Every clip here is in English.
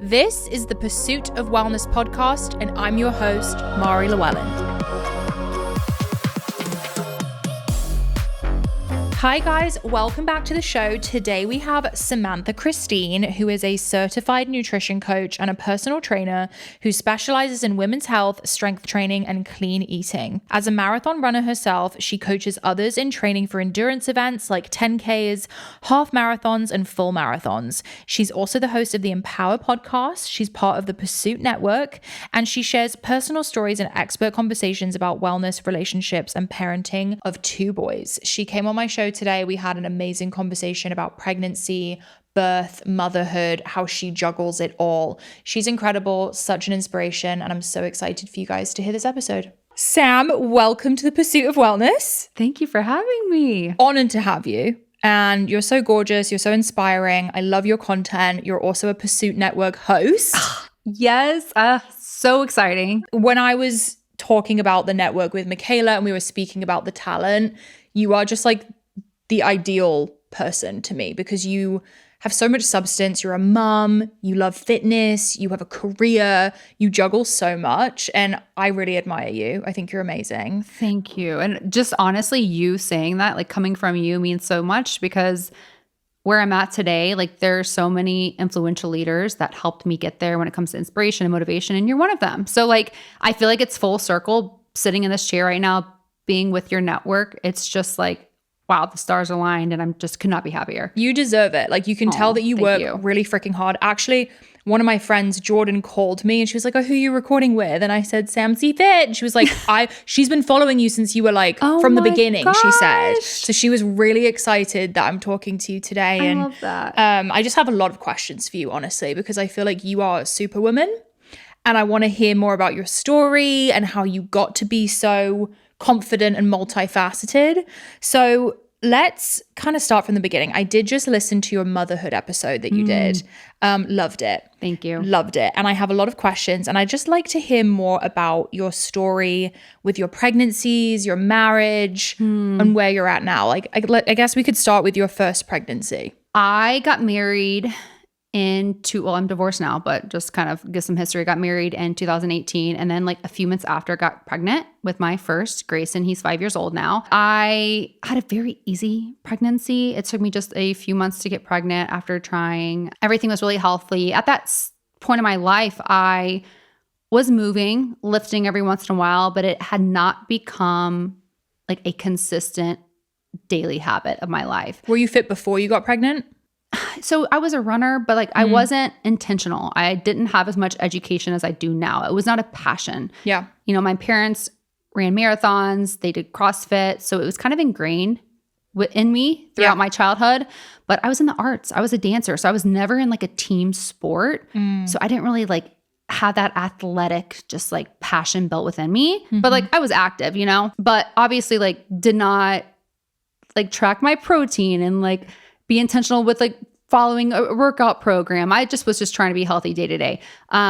This is the Pursuit of Wellness podcast, and I'm your host, Mari Llewellyn. Hi guys, welcome back to the show. Today we have Samantha Christine, who is a certified nutrition coach and a personal trainer who specializes in women's health, strength training, and clean eating. As a marathon runner herself, she coaches others in training for endurance events like 10Ks, half marathons, and full marathons. She's also the host of the Empower podcast. She's part of the Pursuit Network, and she shares personal stories and expert conversations about wellness, relationships, and parenting of two boys. She came on my show today. We had an amazing conversation about pregnancy, birth, motherhood, how she juggles it all. She's incredible, such an inspiration, and I'm so excited for you guys to hear this episode. Sam, welcome to the Pursuit of Wellness. Thank you for having me. Honored to have you. And you're so gorgeous. You're so inspiring. I love your content. You're also a Pursuit Network host. Yes. So exciting. When I was talking about the network with Michaela and we were speaking about the talent, you are just like the ideal person to me because you have so much substance. You're a mom, you love fitness, you have a career, you juggle so much, and I really admire you. I think you're amazing. Thank you. And just honestly, you saying that, like coming from you means so much because where I'm at today, like there are so many influential leaders that helped me get there when it comes to inspiration and motivation, and you're one of them. So like, I feel like it's full circle sitting in this chair right now, being with your network. It's just like, wow, the stars aligned and I'm just could not be happier. You deserve it. Like you can tell that you work really freaking hard. Actually, one of my friends, Jordan, called me and she was like, oh, who are you recording with? And I said, SAMCFIT. And she was like, she's been following you since you were like from the beginning, she said. So she was really excited that I'm talking to you today. I love that. I just have a lot of questions for you, honestly, because I feel like you are a superwoman and I want to hear more about your story and how you got to be so confident and multifaceted. So let's kind of start from the beginning. I did just listen to your motherhood episode that you did. Loved it. Thank you. Loved it. And I have a lot of questions and I'd just like to hear more about your story with your pregnancies, your marriage, and where you're at now. Like, I guess we could start with your first pregnancy. I got married I'm divorced now, but just kind of give some history. I got married in 2018. And then like a few months after, got pregnant with my first, Grayson. He's 5 years old now. I had a very easy pregnancy. It took me just a few months to get pregnant after trying. Everything was really healthy. At that point in my life, I was moving, lifting every once in a while, but it had not become like a consistent daily habit of my life. Were you fit before you got pregnant? So I was a runner, but like I wasn't intentional. I didn't have as much education as I do now. It was not a passion. Yeah. You know, my parents ran marathons, they did CrossFit. So it was kind of ingrained in me throughout my childhood, but I was in the arts. I was a dancer. So I was never in like a team sport. So I didn't really like have that athletic, just like passion built within me, but like I was active, you know, but obviously like did not like track my protein and like be intentional with like following a workout program. I just was just trying to be healthy day to day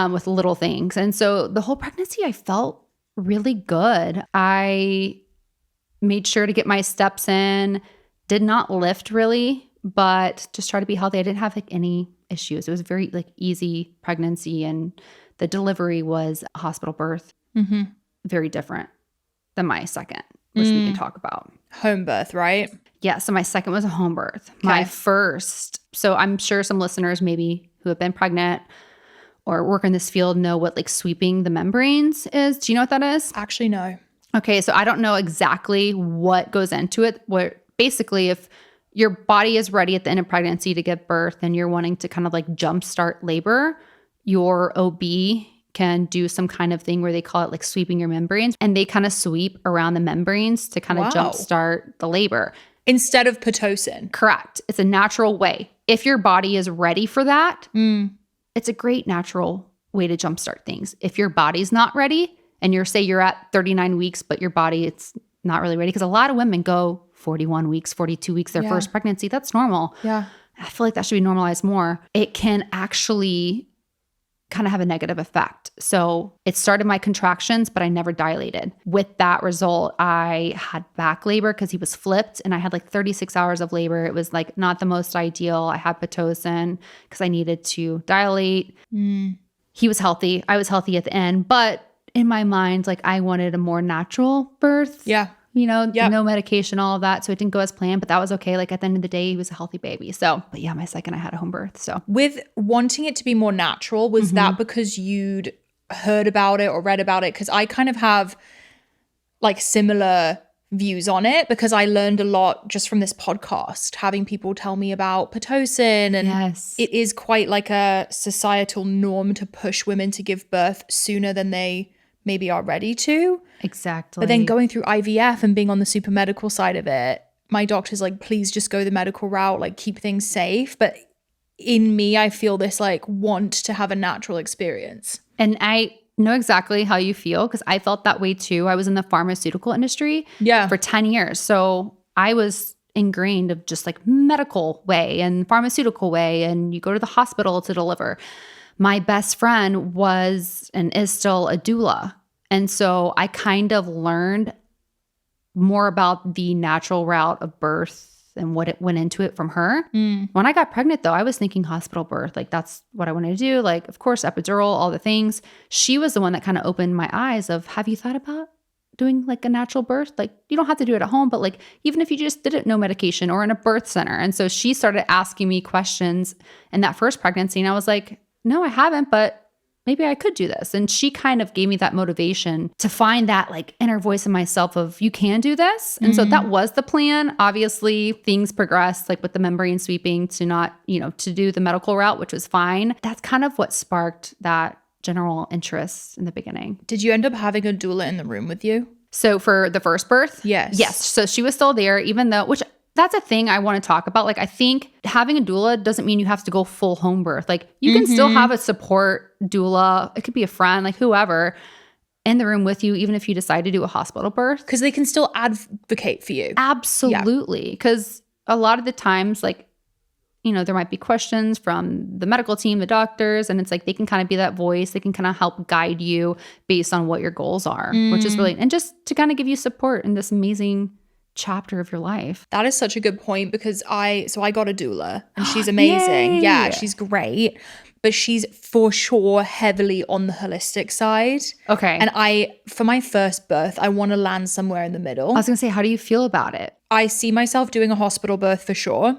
with little things. And so the whole pregnancy, I felt really good. I made sure to get my steps in, did not lift really, but just try to be healthy. I didn't have like any issues. It was a very like easy pregnancy, and the delivery was a hospital birth. Very different than my second, which we can talk about. Home birth, right? Yeah, so my second was a home birth. My first, so I'm sure some listeners maybe who have been pregnant or work in this field know what like sweeping the membranes is. Do you know what that is? Actually, no. Okay, so I don't know exactly what goes into it. Where basically if your body is ready at the end of pregnancy to give birth and you're wanting to kind of like jumpstart labor, your OB can do some kind of thing where they call it like sweeping your membranes, and they kind of sweep around the membranes to kind of jumpstart the labor. Instead of Pitocin. Correct. It's a natural way. If your body is ready for that, it's a great natural way to jumpstart things. If your body's not ready and you're at 39 weeks, but your body, it's not really ready, because a lot of women go 41 weeks, 42 weeks, their first pregnancy. That's normal. Yeah. I feel like that should be normalized more. It can actually kind of have a negative effect. So it started my contractions, but I never dilated. With that result, I had back labor because he was flipped and I had like 36 hours of labor. It was like not the most ideal. I had Pitocin because I needed to dilate. He was healthy. I was healthy at the end, but in my mind, like I wanted a more natural birth. Yeah. You know, no medication, all of that. So it didn't go as planned, but that was okay. Like at the end of the day, he was a healthy baby. So, but yeah, my second I had a home birth. So with wanting it to be more natural, was that because you'd heard about it or read about it? Because I kind of have like similar views on it because I learned a lot just from this podcast, having people tell me about Pitocin. And it is quite like a societal norm to push women to give birth sooner than they maybe are ready to. Exactly. But then going through IVF and being on the super medical side of it, my doctor's like, please just go the medical route, like keep things safe. But in me, I feel this like want to have a natural experience. And I know exactly how you feel because I felt that way too. I was in the pharmaceutical industry for 10 years. So I was ingrained of just like medical way and pharmaceutical way, and you go to the hospital to deliver. My best friend was and is still a doula. And so I kind of learned more about the natural route of birth and what it went into it from her. When I got pregnant, though, I was thinking hospital birth. Like, that's what I wanted to do. Like, of course, epidural, all the things. She was the one that kind of opened my eyes of, have you thought about doing like a natural birth? Like, you don't have to do it at home, but like, even if you just did it, no medication or in a birth center. And so she started asking me questions in that first pregnancy. And I was like, no, I haven't, but maybe I could do this. And she kind of gave me that motivation to find that like inner voice in myself of you can do this. And so that was the plan. Obviously things progressed like with the membrane sweeping to not, you know, to do the medical route, which was fine. That's kind of what sparked that general interest in the beginning. Did you end up having a doula in the room with you? So for the first birth? Yes. Yes. So she was still there, even though, which that's a thing I want to talk about. Like, I think having a doula doesn't mean you have to go full home birth. Like, you can still have a support doula. It could be a friend, like whoever, in the room with you, even if you decide to do a hospital birth. Because they can still advocate for you. Absolutely. Because a lot of the times, like, you know, there might be questions from the medical team, the doctors, and it's like they can kind of be that voice. They can kind of help guide you based on what your goals are, which is really, and just to kind of give you support in this amazing chapter of your life. That is such a good point because I got a doula and she's amazing. Yeah, she's great. But she's for sure heavily on the holistic side. Okay. And for my first birth, I want to land somewhere in the middle. I was going to say, how do you feel about it? I see myself doing a hospital birth for sure.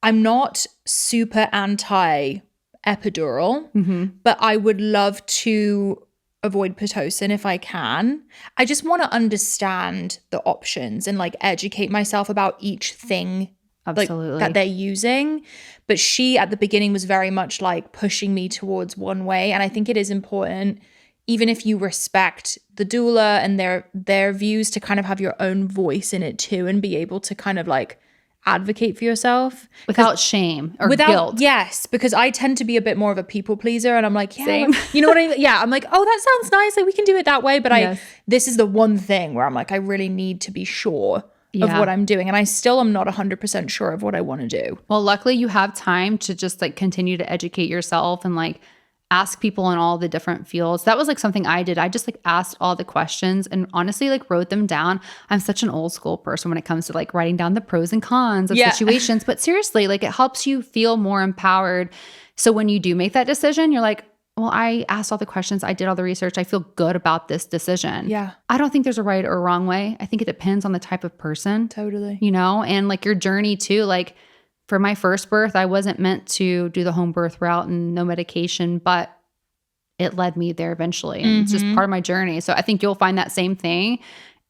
I'm not super anti-epidural, but I would love to avoid Pitocin if I can. I just want to understand the options and like educate myself about each thing like, that they're using. But she at the beginning was very much like pushing me towards one way. And I think it is important, even if you respect the doula and their views, to kind of have your own voice in it too and be able to kind of like advocate for yourself without shame or guilt. Yes, because I tend to be a bit more of a people pleaser, and I'm like, yeah, like, you know what I mean? Yeah, I'm like, oh, that sounds nice. Like we can do it that way. But this is the one thing where I'm like, I really need to be sure of what I'm doing, and I still am not 100% sure of what I want to do. Well, luckily you have time to just like continue to educate yourself and like ask people in all the different fields. That was like something I did. I just like asked all the questions and honestly like wrote them down. I'm such an old school person when it comes to like writing down the pros and cons of situations. But seriously, like it helps you feel more empowered. So when you do make that decision, you're like, well, I asked all the questions. I did all the research. I feel good about this decision. Yeah. I don't think there's a right or a wrong way. I think it depends on the type of person. Totally. You know, and like your journey too. Like, for my first birth, I wasn't meant to do the home birth route and no medication, but it led me there eventually. And it's just part of my journey. So I think you'll find that same thing.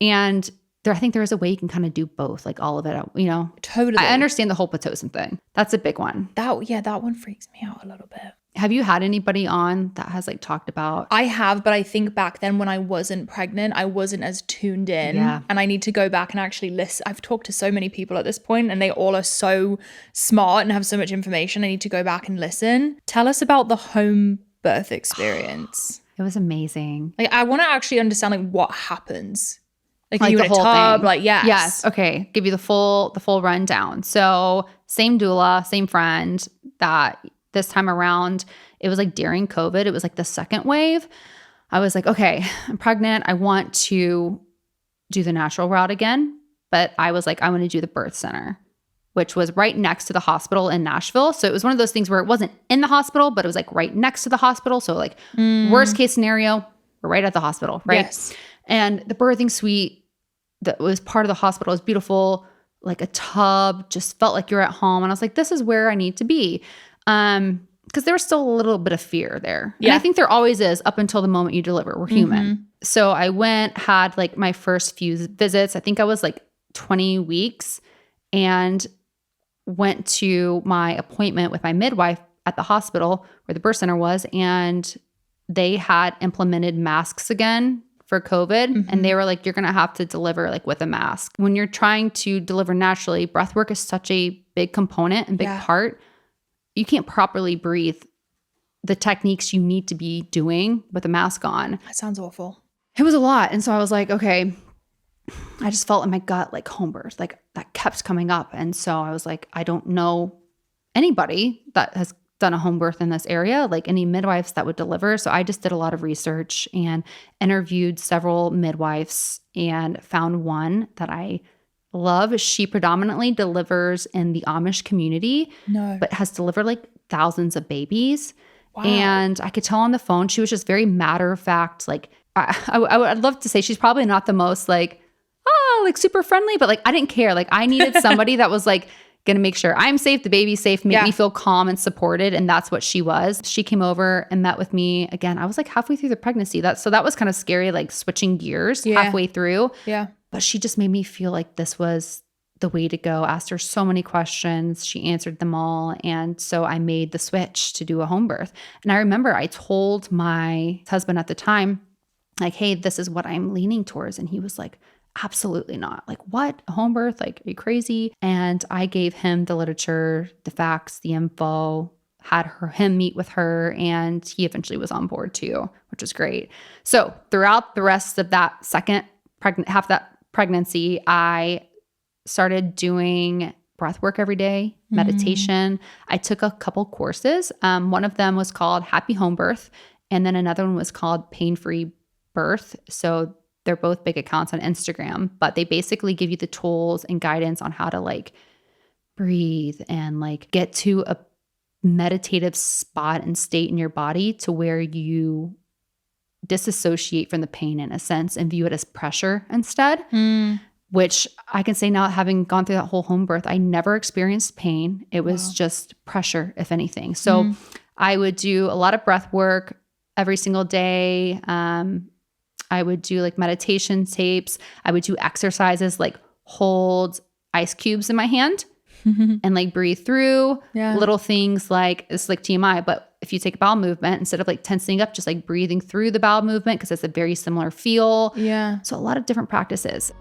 And I think there is a way you can kind of do both, like all of it, you know? Totally. I understand the whole Pitocin thing. That's a big one. That one freaks me out a little bit. Have you had anybody on that has like talked about? I have, but I think back then when I wasn't pregnant, I wasn't as tuned in. Yeah. And I need to go back and actually listen. I've talked to so many people at this point and they all are so smart and have so much information. I need to go back and listen. Tell us about the home birth experience. It was amazing. Like, I want to actually understand like what happens. Like you in the a whole tub, thing. like yes. Yes. Okay. Give you the full rundown. So same doula, same friend that this time around, it was like during COVID, it was like the second wave. I was like, okay, I'm pregnant. I want to do the natural route again. But I was like, I want to do the birth center, which was right next to the hospital in Nashville. So it was one of those things where it wasn't in the hospital, but it was like right next to the hospital. So like worst case scenario, we're right at the hospital, right? Yes. And the birthing suite that was part of the hospital was beautiful, like a tub, just felt like you're at home. And I was like, this is where I need to be. Because there was still a little bit of fear there. Yeah. And I think there always is up until the moment you deliver. We're human. So I went, had like my first few visits. I think I was like 20 weeks and went to my appointment with my midwife at the hospital where the birth center was. And they had implemented masks again for COVID. And they were like, you're going to have to deliver like with a mask. When you're trying to deliver naturally, breath work is such a big component and big part. You can't properly breathe the techniques you need to be doing with a mask on. That sounds awful. It was a lot. And so I was like, okay, I just felt in my gut like home birth, like that kept coming up. And so I was like, I don't know anybody that has done a home birth in this area, like any midwives that would deliver. So I just did a lot of research and interviewed several midwives and found one that I love. She predominantly delivers in the Amish community, but has delivered like thousands of babies. Wow. And I could tell on the phone, she was just very matter of fact. Like I'd love to say she's probably not the most like super friendly, but like I didn't care. Like I needed somebody that was like going to make sure I'm safe, the baby's safe, make me feel calm and supported. And that's what she was. She came over and met with me again. I was like halfway through the pregnancy. So that was kind of scary, like switching gears halfway through. Yeah. But she just made me feel like this was the way to go. Asked her so many questions. She answered them all. And so I made the switch to do a home birth. And I remember I told my husband at the time, like, hey, this is what I'm leaning towards. And he was like, absolutely not. Like, what? A home birth? Like, are you crazy? And I gave him the literature, the facts, the info, had him meet with her, and he eventually was on board too, which was great. So throughout the rest of that half that pregnancy, I started doing breath work every day, meditation. I took a couple courses. One of them was called Happy Home Birth, and then another one was called Pain-Free Birth. So they're both big accounts on Instagram, but they basically give you the tools and guidance on how to like breathe and like get to a meditative spot and state in your body to where you disassociate from the pain in a sense and view it as pressure instead, which I can say now, having gone through that whole home birth, I never experienced pain. It was just pressure, if anything. So I would do a lot of breath work every single day. I would do like meditation tapes. I would do exercises like hold ice cubes in my hand and like breathe through little things like, it's like TMI, but if you take a bowel movement, instead of like tensing up, just like breathing through the bowel movement, because it's a very similar feel. Yeah. So a lot of different practices.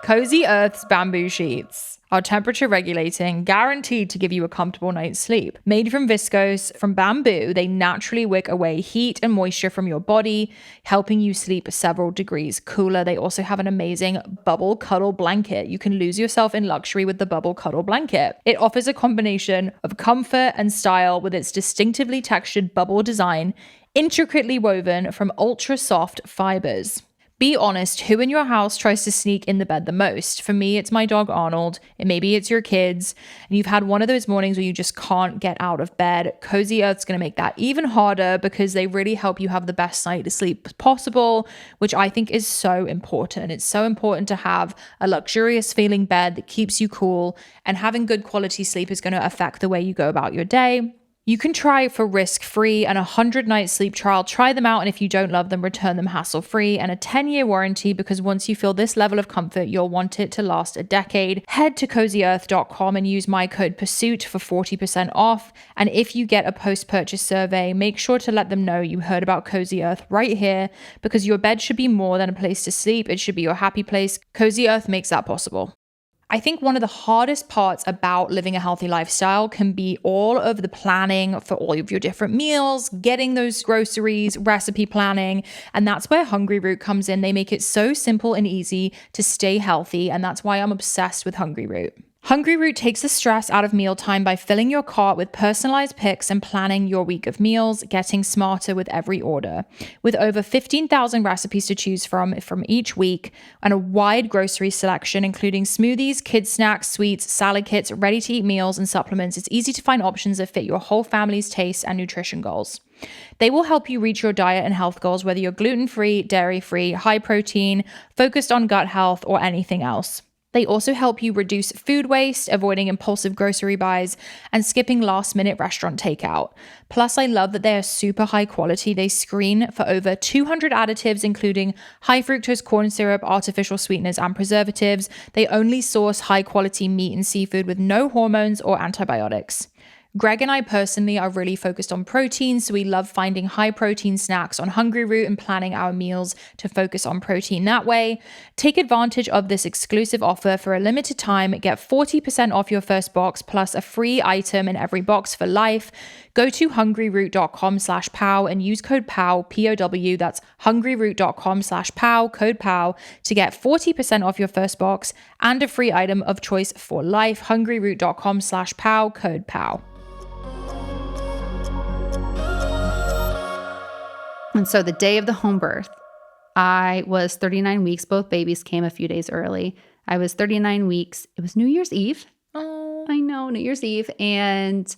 Cozy Earth's bamboo sheets are temperature regulating, guaranteed to give you a comfortable night's sleep. Made from viscose from bamboo, they naturally wick away heat and moisture from your body, helping you sleep several degrees cooler. They also have an amazing bubble cuddle blanket. You can lose yourself in luxury with the bubble cuddle blanket. It offers a combination of comfort and style with its distinctively textured bubble design, intricately woven from ultra soft fibers. Be honest, who in your house tries to sneak in the bed the most? For me, it's my dog Arnold, and maybe it's your kids, and you've had one of those mornings where you just can't get out of bed. Cozy Earth's going to make that even harder because they really help you have the best night to sleep possible, which I think is so important. It's so important to have a luxurious feeling bed that keeps you cool, and having good quality sleep is going to affect the way you go about your day. You can try for risk-free and 100-night sleep trial. Try them out, and if you don't love them, return them hassle-free, and a 10-year warranty, because once you feel this level of comfort, you'll want it to last a decade. Head to cozyearth.com and use my code PURSUIT for 40% off. And if you get a post-purchase survey, make sure to let them know you heard about Cozy Earth right here, because your bed should be more than a place to sleep. It should be your happy place. Cozy Earth makes that possible. I think one of the hardest parts about living a healthy lifestyle can be all of the planning for all of your different meals, getting those groceries, recipe planning. And that's where Hungry Root comes in. They make it so simple and easy to stay healthy. And that's why I'm obsessed with Hungry Root. Hungry Root takes the stress out of mealtime by filling your cart with personalized picks and planning your week of meals, getting smarter with every order. With over 15,000 recipes to choose from each week and a wide grocery selection, including smoothies, kids snacks, sweets, salad kits, ready-to-eat meals, and supplements, it's easy to find options that fit your whole family's tastes and nutrition goals. They will help you reach your diet and health goals, whether you're gluten-free, dairy-free, high protein, focused on gut health, or anything else. They also help you reduce food waste, avoiding impulsive grocery buys, and skipping last-minute restaurant takeout. Plus, I love that they are super high quality. They screen for over 200 additives, including high fructose corn syrup, artificial sweeteners, and preservatives. They only source high-quality meat and seafood with no hormones or antibiotics. Greg and I personally are really focused on protein, so we love finding high protein snacks on Hungry Root and planning our meals to focus on protein that way. Take advantage of this exclusive offer for a limited time. Get 40% off your first box plus a free item in every box for life. Go to hungryroot.com/POW and use code POW, P-O-W, that's hungryroot.com/POW, code POW, to get 40% off your first box and a free item of choice for life. hungryroot.com/POW, code POW. And so the day of the home birth, I was 39 weeks. Both babies came a few days early. I was 39 weeks. It was New Year's Eve. Oh, I know, New Year's Eve. And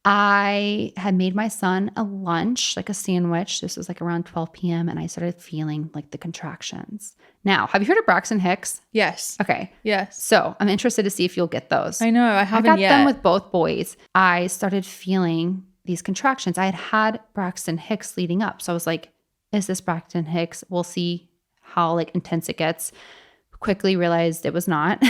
I had made my son a lunch, like a sandwich. This was like around 12 p.m. And I started feeling like the contractions. Now, have you heard of Braxton Hicks? yes. Okay. Yes. So I'm interested to see if you'll get those. I know, I I haven't got yet. them with both boys. I started feeling these contractions. I had Braxton Hicks leading up. So I was like, is this Braxton Hicks? We'll see how like intense it gets. Quickly realized it was not.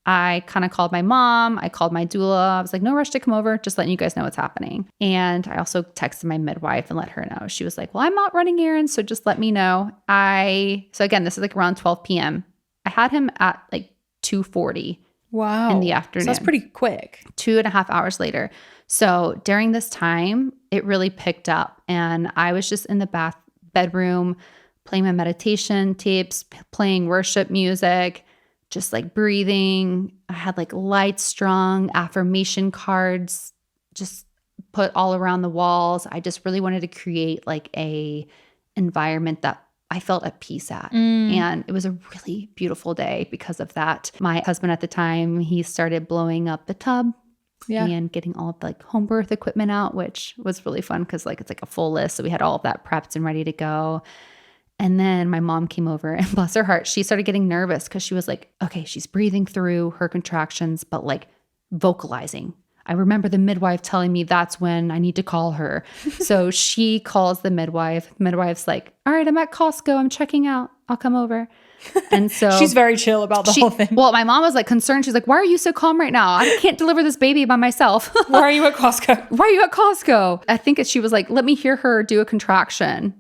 I kind of called my mom. I called my doula. I was like, no rush to come over. Just letting you guys know what's happening. And I also texted my midwife and let her know. She was like, well, I'm out running errands, so just let me know. So again, this is like around 12 p.m. I had him at like 2:40 Wow. in the afternoon. So that's pretty quick. 2.5 hours later. So during this time, it really picked up. And I was just in the bedroom playing my meditation tapes, playing worship music, just like breathing. I had like lights strung, affirmation cards just put all around the walls. I just really wanted to create like a environment that I felt at peace at. And it was a really beautiful day because of that. My husband at the time, he started blowing up the tub. Yeah. And getting all of the like home birth equipment out, which was really fun because like it's like a full list. So we had all of that prepped and ready to go. And then my mom came over and bless her heart, she started getting nervous because she was like, okay, she's breathing through her contractions, but like vocalizing. I remember the midwife telling me that's when I need to call her. So she calls the midwife. Midwife's like, all right, I'm at Costco. I'm checking out. I'll come over. And so she's very chill about the whole thing. Well, my mom was like concerned. She's like, why are you so calm right now? I can't deliver this baby by myself. Why are you at Costco? Why are you at Costco? I think she was like, let me hear her do a contraction.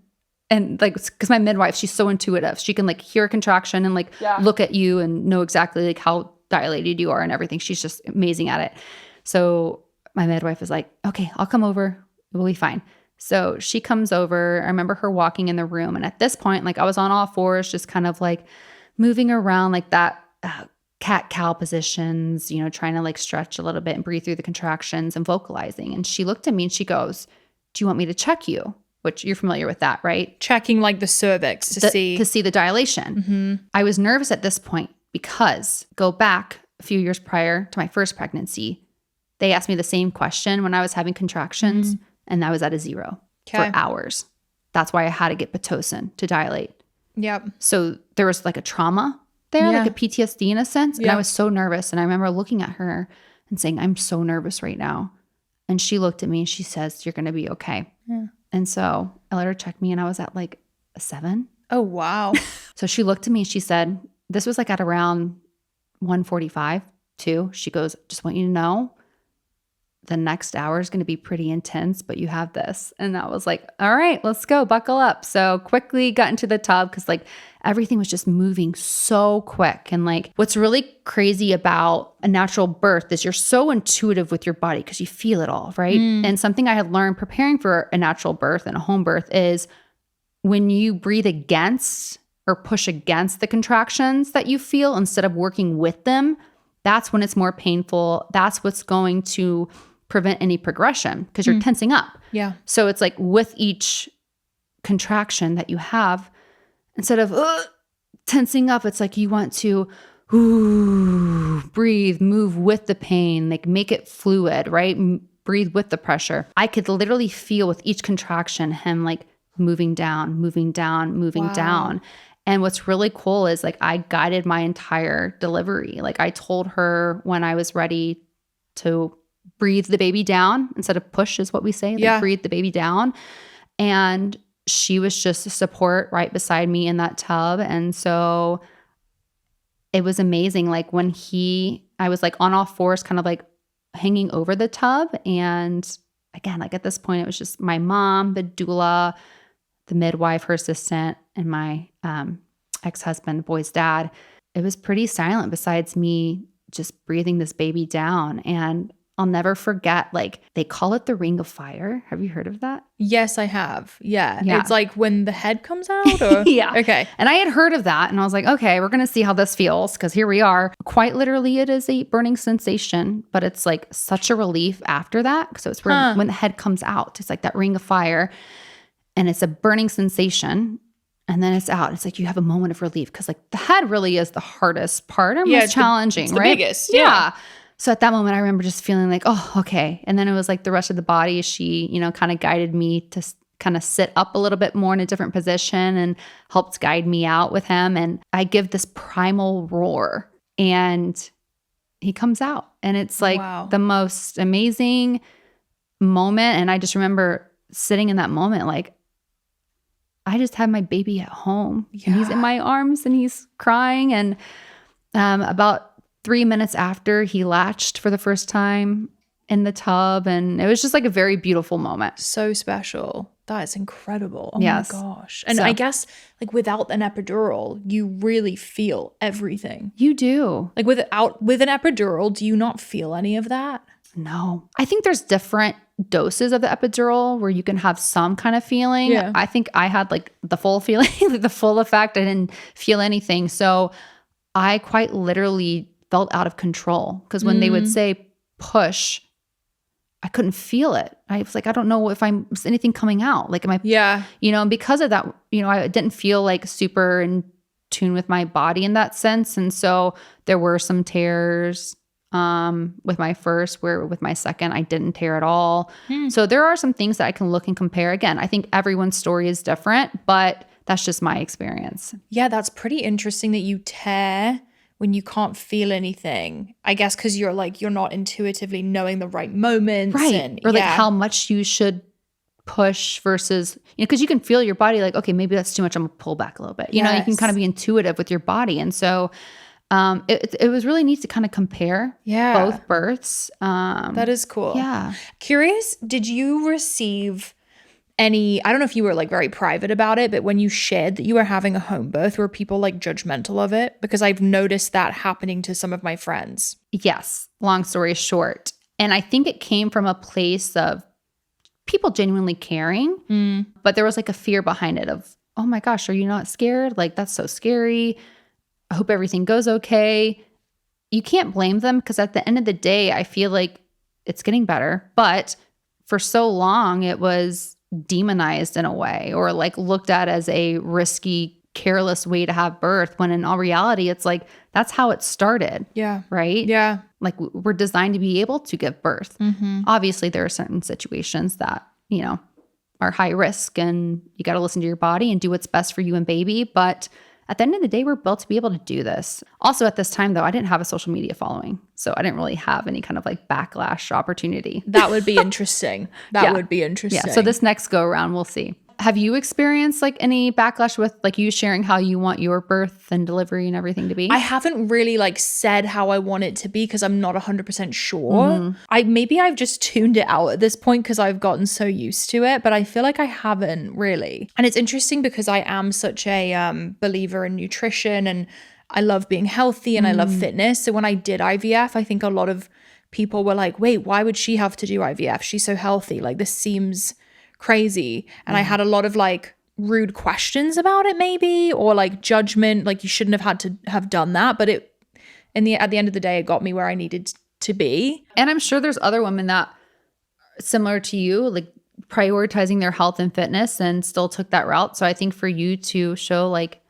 And like, because my midwife, she's so intuitive. She can like hear a contraction and like look at you and know exactly like how dilated you are and everything. She's just amazing at it. So my midwife was like, okay, I'll come over. We'll be fine. So she comes over. I remember her walking in the room. And at this point, like I was on all fours, just kind of like moving around like that cat-cow positions, you know, trying to like stretch a little bit and breathe through the contractions and vocalizing. And she looked at me and she goes, do you want me to check you? Which you're familiar with that, right? Checking like the cervix to see the dilation. Mm-hmm. I was nervous at this point because go back a few years prior to my first pregnancy, they asked me the same question when I was having contractions and I was at a 0 for hours. That's why I had to get Pitocin to dilate. Yep. So there was like a trauma there, like a PTSD in a sense. And I was so nervous. And I remember looking at her and saying, I'm so nervous right now. And she looked at me and she says, you're going to be okay. Yeah. And so I let her check me and I was at like a 7. Oh, wow. So she looked at me and she said, this was like at around 1:45 too. She goes, just want you to know the next hour is going to be pretty intense, but you have this. And I was like, all right, let's go, buckle up. So quickly got into the tub because like everything was just moving so quick. And like what's really crazy about a natural birth is you're so intuitive with your body because you feel it all, right? And something I had learned preparing for a natural birth and a home birth is when you breathe against or push against the contractions that you feel instead of working with them, that's when it's more painful. That's what's going to prevent any progression because you're tensing up. Yeah. So it's like with each contraction that you have, instead of tensing up, it's like you want to breathe, move with the pain, like make it fluid, right? Breathe with the pressure. I could literally feel with each contraction him like moving down, moving down, moving down. And what's really cool is like I guided my entire delivery. Like I told her when I was ready to breathe the baby down instead of push is what we say, like breathe the baby down. And she was just a support right beside me in that tub. And so it was amazing. Like when I was like on all fours, kind of like hanging over the tub. And again, like at this point, it was just my mom, the doula, the midwife, her assistant, and my ex-husband, boy's dad. It was pretty silent besides me just breathing this baby down. And I'll never forget, like they call it the ring of fire. Have you heard of that? Yes, I have. Yeah. It's like when the head comes out or? Yeah. Okay. And I had heard of that and I was like, okay, we're going to see how this feels because here we are. Quite literally, it is a burning sensation, but it's like such a relief after that. So it's when the head comes out, it's like that ring of fire and it's a burning sensation. And then it's out. It's like you have a moment of relief because like the head really is the hardest part or most challenging, it's right? The biggest. Yeah. So at that moment, I remember just feeling like, oh, okay. And then it was like the rest of the body, she, kind of guided me to kind of sit up a little bit more in a different position and helped guide me out with him. And I give this primal roar and he comes out. And it's like the most amazing moment. And I just remember sitting in that moment like, I just had my baby at home. And he's in my arms and he's crying. And about 3 minutes after, he latched for the first time in the tub. And it was just like a very beautiful moment. So special. That is incredible. Oh yes. my gosh. And I guess like without an epidural, you really feel everything. You do. Like with an epidural, do you not feel any of that? No. I think there's different doses of the epidural where you can have some kind of feeling. Yeah. I think I had like the full feeling, like the full effect. I didn't feel anything. So I quite literally felt out of control because when they would say push, I couldn't feel it. I was like, I don't know if is anything coming out. Like, am I, and because of that, I didn't feel like super in tune with my body in that sense. And so there were some tears with my first, where with my second, I didn't tear at all. So there are some things that I can look and compare. Again, I think everyone's story is different, but that's just my experience. Yeah, that's pretty interesting that you tear when you can't feel anything. I guess because you're not intuitively knowing the right moments. Right. Or like how much you should push versus, because you can feel your body like, okay, maybe that's too much. I'm going to pull back a little bit. You know, you can kind of be intuitive with your body. And so it was really neat to kind of compare both births. That is cool. Yeah. Curious, did you receive any, I don't know if you were like very private about it, but when you shared that you were having a home birth, were people like judgmental of it? Because I've noticed that happening to some of my friends. Yes. Long story short. And I think it came from a place of people genuinely caring, but there was like a fear behind it of, oh my gosh, are you not scared? Like, that's so scary. I hope everything goes okay. You can't blame them because at the end of the day, I feel like it's getting better. But for so long, it was demonized in a way or like looked at as a risky, careless way to have birth, when in all reality, it's like, that's how it started. Yeah. Right? Yeah. Like we're designed to be able to give birth. Obviously, there are certain situations that, are high risk and you got to listen to your body and do what's best for you and baby. But at the end of the day, we're built to be able to do this. Also at this time though, I didn't have a social media following. So I didn't really have any kind of like backlash opportunity. That would be interesting. That would be interesting. Yeah. So this next go around, we'll see. Have you experienced like any backlash with like you sharing how you want your birth and delivery and everything to be? I haven't really like said how I want it to be because I'm not 100% sure. Maybe I've just tuned it out at this point because I've gotten so used to it, but I feel like I haven't really. And it's interesting because I am such a believer in nutrition and I love being healthy and I love fitness. So when I did IVF, I think a lot of people were like, wait, why would she have to do IVF? She's so healthy. Like this seems crazy. And I had a lot of like rude questions about it maybe, or like judgment, like you shouldn't have had to have done that. But at the end of the day, it got me where I needed to be. And I'm sure there's other women that similar to you, like prioritizing their health and fitness and still took that route. So I think for you to show like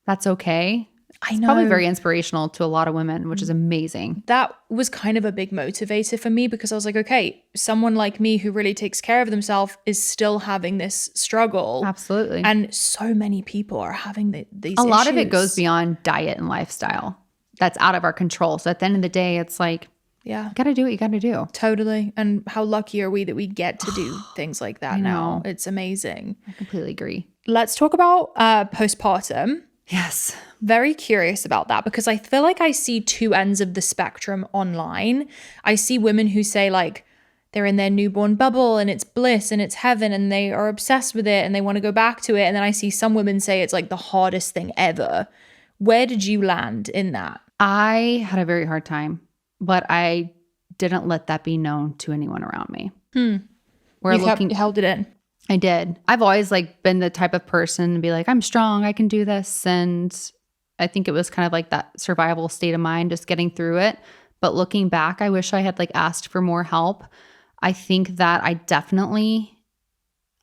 that's okay. It's probably very inspirational to a lot of women, which is amazing. That was kind of a big motivator for me because I was like, okay, someone like me who really takes care of themselves is still having this struggle. Absolutely. And so many people are having these A lot issues. of it goes beyond diet and lifestyle. That's out of our control. So at the end of the day, it's like, yeah, you got to do what you got to do. Totally. And how lucky are we that we get to do things like that now? It's amazing. I completely agree. Let's talk about postpartum. Yes. Very curious about that because I feel like I see two ends of the spectrum online. I see women who say like they're in their newborn bubble and it's bliss and it's heaven and they are obsessed with it and they want to go back to it. And then I see some women say it's like the hardest thing ever. Where did you land in that? I had a very hard time, but I didn't let that be known to anyone around me. You held it in. I did. I've always like been the type of person to be like, I'm strong, I can do this. And I think it was kind of like that survival state of mind, just getting through it. But looking back, I wish I had like asked for more help. I think that I definitely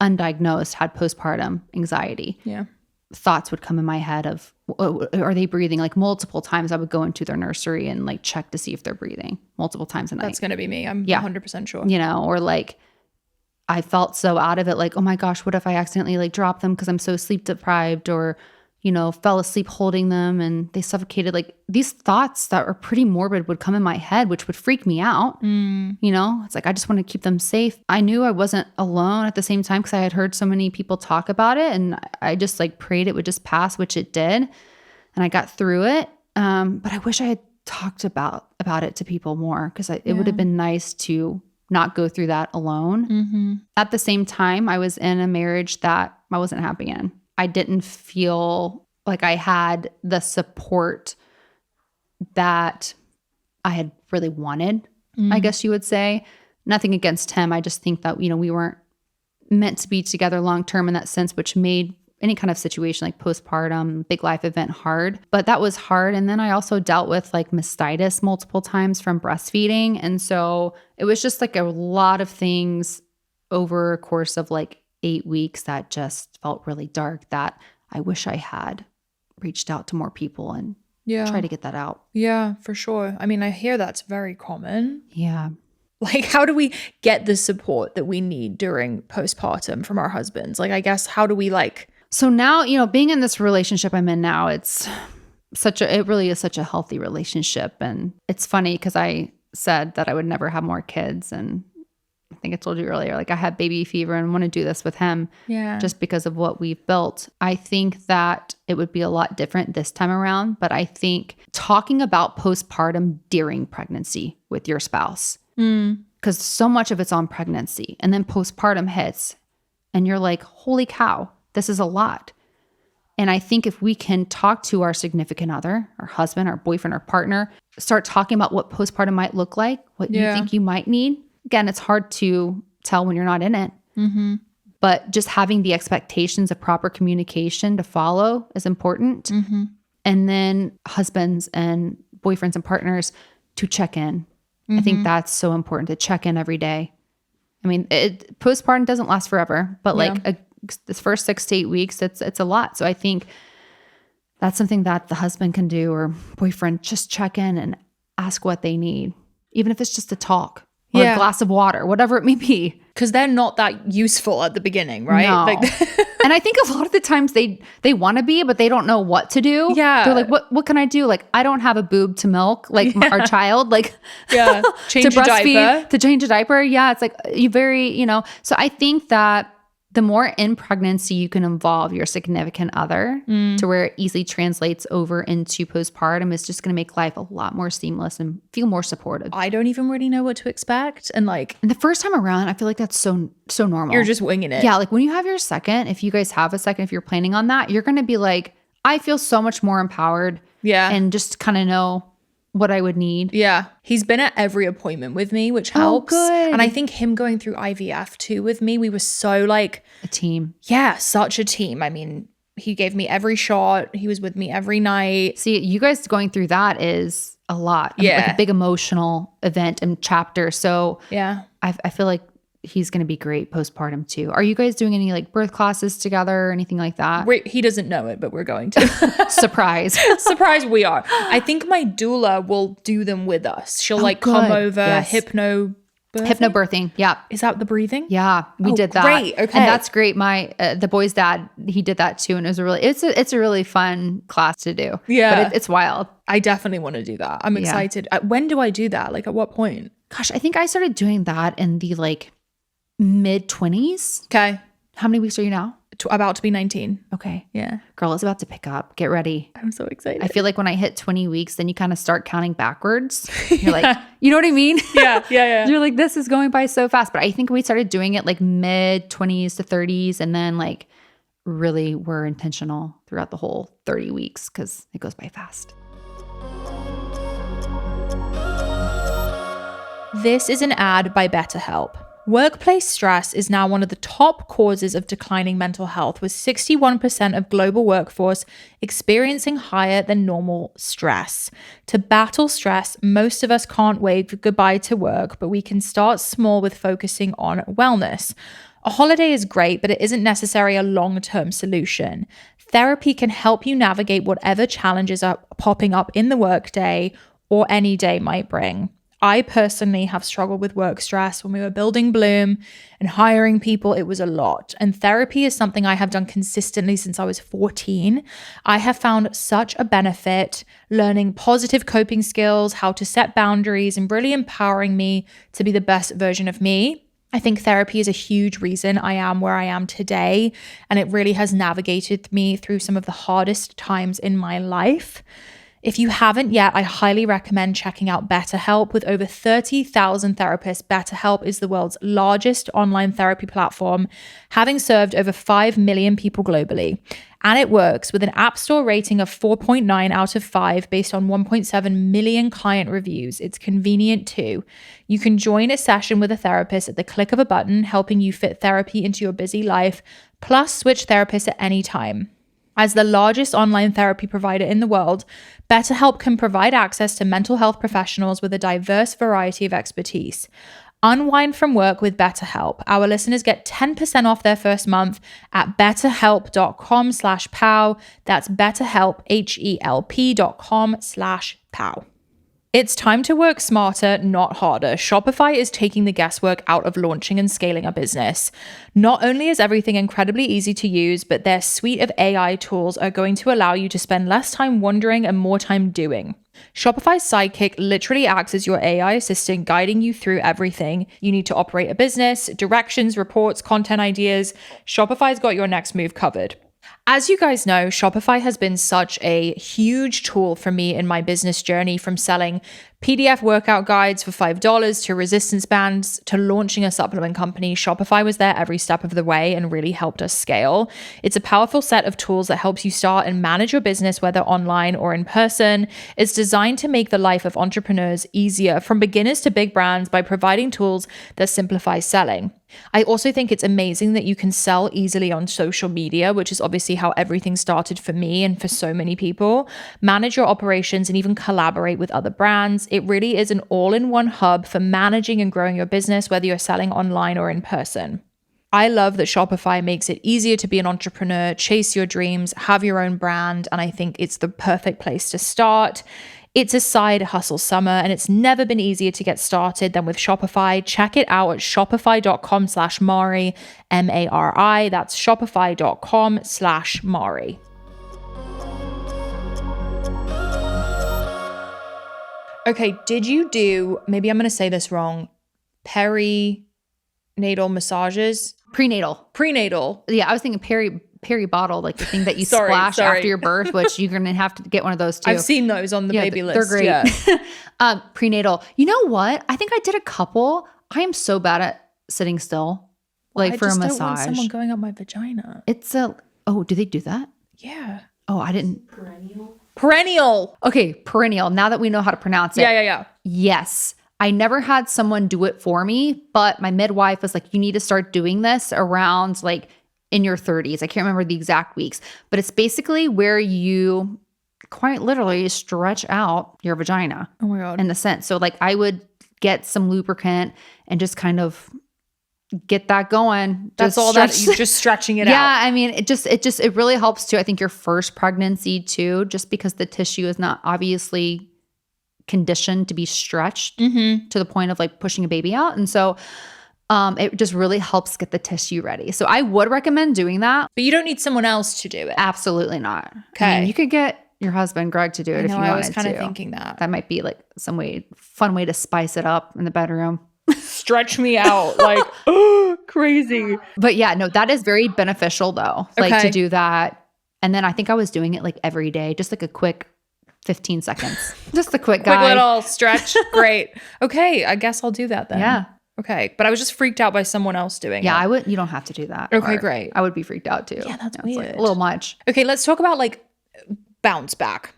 undiagnosed had postpartum anxiety. Yeah. Thoughts would come in my head of, are they breathing? Like multiple times I would go into their nursery and like check to see if they're breathing multiple times a night. That's going to be me. I'm 100% sure. You know, or like, I felt so out of it, like, oh my gosh, what if I accidentally like drop them because I'm so sleep deprived, or, you know, fell asleep holding them and they suffocated. Like these thoughts that are pretty morbid would come in my head, which would freak me out. You know, it's like, I just want to keep them safe. I knew I wasn't alone at the same time because I had heard so many people talk about it, and I just like prayed it would just pass, which it did. And I got through it. But I wish I had talked about it to people more because it would have been nice to not go through that alone. At the same time, I was in a marriage that I wasn't happy in. I didn't feel like I had the support that I had really wanted, I guess you would say. Nothing against him. I just think that, you know, we weren't meant to be together long term in that sense, which made any kind of situation like postpartum, big life event hard. But that was hard. And then I also dealt with like mastitis multiple times from breastfeeding. And so it was just like a lot of things over a course of like 8 weeks that just felt really dark, that I wish I had reached out to more people and try to get that out. Yeah, for sure. I mean, I hear that's very common. Yeah. Like, how do we get the support that we need during postpartum from our husbands? Like, I guess, how do we like... So now, you know, being in this relationship I'm in now, it really is such a healthy relationship. And it's funny because I said that I would never have more kids. And I think I told you earlier, like I had baby fever and want to do this with him just because of what we've built. I think that it would be a lot different this time around. But I think talking about postpartum during pregnancy with your spouse, because so much of it's on pregnancy, and then postpartum hits and you're like, holy cow, this is a lot. And I think if we can talk to our significant other, our husband, our boyfriend, our partner, start talking about what postpartum might look like, what you think you might need. Again, it's hard to tell when you're not in it. But just having the expectations of proper communication to follow is important. And then husbands and boyfriends and partners to check in. I think that's so important, to check in every day. I mean, postpartum doesn't last forever, but like this first 6 to 8 weeks, it's a lot. So I think that's something that the husband can do, or boyfriend, just check in and ask what they need, even if it's just a talk or a glass of water, whatever it may be. Because they're not that useful at the beginning, right? No. Like, and I think a lot of the times they want to be, but they don't know what to do. Yeah. They're like, what can I do? Like, I don't have a boob to milk, like our child, like change to a breastfeed, diaper. to change a diaper. Yeah. It's like so I think that the more in pregnancy you can involve your significant other to where it easily translates over into postpartum, is just going to make life a lot more seamless and feel more supportive. I don't even really know what to expect. And like, and the first time around, I feel like that's so normal. You're just winging it. Yeah. Like when you have your second, if you guys have a second, if you're planning on that, you're going to be like, I feel so much more empowered. Yeah. And just kind of know what I would need. Yeah. He's been at every appointment with me, which helps. Oh, good. And I think him going through IVF too with me, we were so like a team. Yeah, such a team. I mean, He gave me every shot. He was with me every night. See, you guys going through that is a lot. Yeah. Like a big emotional event and chapter. So yeah, I feel like he's going to be great postpartum too. Are you guys doing any like birth classes together or anything like that? he doesn't know it, but we're going to. Surprise. Surprise, we are. I think my doula will do them with us. She'll come over, yes. Hypnobirthing. Yeah. Is that the breathing? Yeah. We did that. Great. Okay. And that's great. My, the boy's dad, he did that too. And it was it's a really fun class to do. Yeah. But it's wild. I definitely want to do that. I'm excited. When do I do that? Like at what point? Gosh, I think I started doing that in the like mid 20s. Okay. How many weeks are you now? About to be 19. Okay. Yeah. Girl, it's about to pick up. Get ready. I'm so excited. I feel like when I hit 20 weeks, then you kind of start counting backwards. You're like, you know what I mean? Yeah. You're like, this is going by so fast. But I think we started doing it like mid 20s to 30s. And then like really were intentional throughout the whole 30 weeks because it goes by fast. This is an ad by BetterHelp. Workplace stress is now one of the top causes of declining mental health, with 61% of global workforce experiencing higher than normal stress. To battle stress, most of us can't wave goodbye to work, but we can start small with focusing on wellness. A holiday is great, but it isn't necessarily a long-term solution. Therapy can help you navigate whatever challenges are popping up in the workday or any day might bring. I personally have struggled with work stress. When we were building Bloom and hiring people, it was a lot. And therapy is something I have done consistently since I was 14. I have found such a benefit learning positive coping skills, how to set boundaries, and really empowering me to be the best version of me. I think therapy is a huge reason I am where I am today, and it really has navigated me through some of the hardest times in my life. If you haven't yet, I highly recommend checking out BetterHelp. With over 30,000 therapists, BetterHelp is the world's largest online therapy platform, having served over 5 million people globally. And it works with an App Store rating of 4.9 out of 5 based on 1.7 million client reviews. It's convenient too. You can join a session with a therapist at the click of a button, helping you fit therapy into your busy life, plus switch therapists at any time. As the largest online therapy provider in the world, BetterHelp can provide access to mental health professionals with a diverse variety of expertise. Unwind from work with BetterHelp. Our listeners get 10% off their first month at betterhelp.com/pow. That's BetterHelp, HELP.com/pow. It's time to work smarter, not harder. Shopify is taking the guesswork out of launching and scaling a business. Not only is everything incredibly easy to use, but their suite of AI tools are going to allow you to spend less time wondering and more time doing. Shopify's Sidekick literally acts as your AI assistant, guiding you through everything you need to operate a business, directions, reports, content ideas. Shopify's got your next move covered. As you guys know, Shopify has been such a huge tool for me in my business journey, from selling PDF workout guides for $5 to resistance bands to launching a supplement company. Shopify was there every step of the way and really helped us scale. It's a powerful set of tools that helps you start and manage your business, whether online or in person. It's designed to make the life of entrepreneurs easier, from beginners to big brands, by providing tools that simplify selling. I also think it's amazing that you can sell easily on social media, which is obviously how everything started for me and for so many people. Manage your operations and even collaborate with other brands. It really is an all-in-one hub for managing and growing your business, whether you're selling online or in person. I love that Shopify makes it easier to be an entrepreneur, chase your dreams, have your own brand, and I think it's the perfect place to start. It's a side hustle summer, and it's never been easier to get started than with Shopify. Check it out at shopify.com/Mari, M-A-R-I. That's shopify.com/Mari. Okay, did you do, maybe I'm going to say this wrong, perinatal massages? Prenatal. Yeah, I was thinking peri bottle, like the thing that you splash after your birth, which you're going to have to get one of those too. I've seen those on the baby list. They're great. Yeah. Prenatal. You know what? I think I did a couple. I am so bad at sitting still, like for a massage. I just don't want someone going up my vagina. Do they do that? Yeah. Oh, I didn't. Perineal. Okay, perineal. Now that we know how to pronounce it. Yeah. Yes. I never had someone do it for me, but my midwife was like, you need to start doing this around like in your 30s. I can't remember the exact weeks, but it's basically where you quite literally stretch out your vagina. Oh my God. In the sense. So like I would get some lubricant and just kind of get that going. That's all that you're just stretching it out. Yeah. I mean, it really helps too. I think your first pregnancy too, just because the tissue is not obviously conditioned to be stretched to the point of like pushing a baby out. And so it just really helps get the tissue ready. So I would recommend doing that. But you don't need someone else to do it. Absolutely not. Okay. I mean, you could get your husband, Greg, to do it if you wanted to. I was kind of thinking that. That might be like some fun way to spice it up in the bedroom. Stretch me out like crazy. But yeah, no, that is very beneficial though. Like to do that. And then I think I was doing it like every day, just like a quick 15 seconds. Just a quick little stretch. Great. Okay. I guess I'll do that then. Yeah. Okay. But I was just freaked out by someone else doing it. Yeah, you don't have to do that. Okay, great. I would be freaked out too. Yeah, that's weird. Like a little much. Okay, let's talk about like bounce back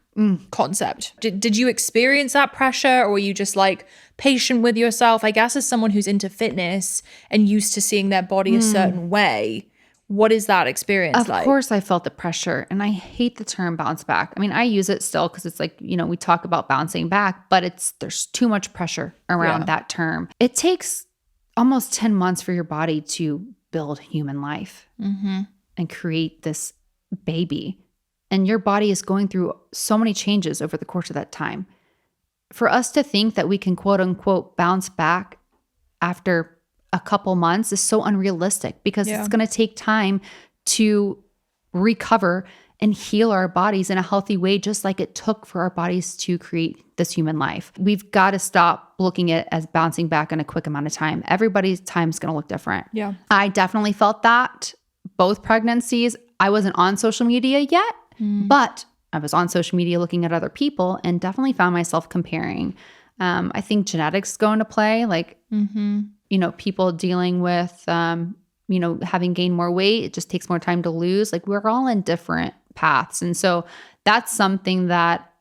concept. Did you experience that pressure, or were you just like patient with yourself? I guess as someone who's into fitness and used to seeing their body a certain way, what is that experience like? Of course I felt the pressure, and I hate the term bounce back. I mean, I use it still because it's like, we talk about bouncing back, but there's too much pressure around that term. It takes almost 10 months for your body to build human life and create this baby. And your body is going through so many changes over the course of that time. For us to think that we can quote unquote bounce back after a couple months is so unrealistic, because it's going to take time to recover and heal our bodies in a healthy way, just like it took for our bodies to create this human life. We've got to stop looking at it as bouncing back in a quick amount of time. Everybody's time is going to look different. Yeah. I definitely felt that both pregnancies. I wasn't on social media yet, but I was on social media looking at other people and definitely found myself comparing. I think genetics go into play, like, people dealing with, having gained more weight. It just takes more time to lose. Like, we're all in different paths. And so that's something that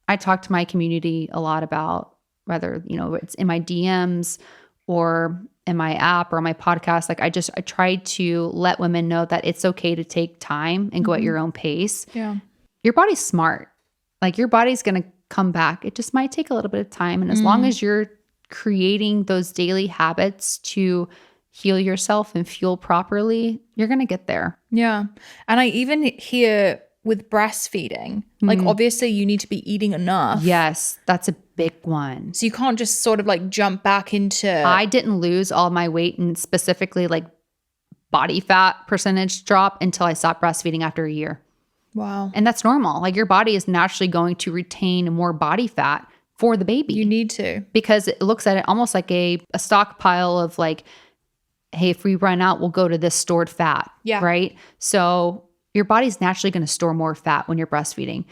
I talk to my community a lot about, whether, it's in my DMs or in my app or my podcast. Like I try to let women know that it's okay to take time and go at your own pace. Yeah. Your body's smart. Like your body's going to come back. It just might take a little bit of time. And as long as you're creating those daily habits to heal yourself and fuel properly, you're going to get there. Yeah. And I even hear with breastfeeding, like obviously you need to be eating enough. Yes, that's a big one. So you can't just sort of like jump back into... I didn't lose all my weight and specifically like body fat percentage drop until I stopped breastfeeding after a year. Wow. And that's normal. Like your body is naturally going to retain more body fat for the baby. You need to. Because it looks at it almost like a stockpile of like, hey, if we run out, we'll go to this stored fat. Yeah. Right? So your body's naturally going to store more fat when you're breastfeeding.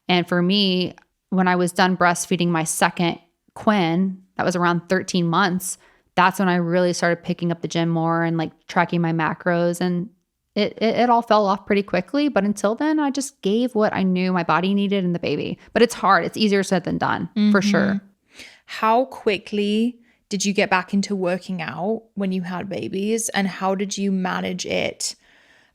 And for me, when I was done breastfeeding my second Quinn, that was around 13 months, that's when I really started picking up the gym more and like tracking my macros, and it all fell off pretty quickly. But until then, I just gave what I knew my body needed in the baby. But it's hard. It's easier said than done, for sure. How quickly did you get back into working out when you had babies, and how did you manage it?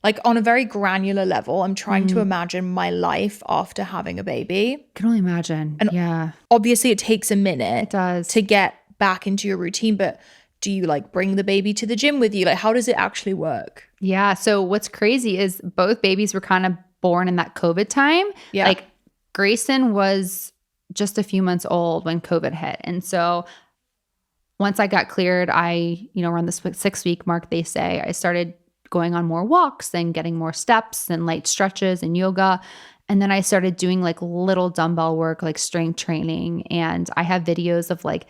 Like on a very granular level, I'm trying to imagine my life after having a baby. Can only imagine. And yeah. Obviously it takes a minute. It does. To get back into your routine, but do you like bring the baby to the gym with you? Like how does it actually work? Yeah. So what's crazy is both babies were kind of born in that COVID time. Yeah. Like Grayson was just a few months old when COVID hit. And so once I got cleared, around the 6-week mark, they say, I started going on more walks and getting more steps and light stretches and yoga. And then I started doing like little dumbbell work, like strength training. And I have videos of like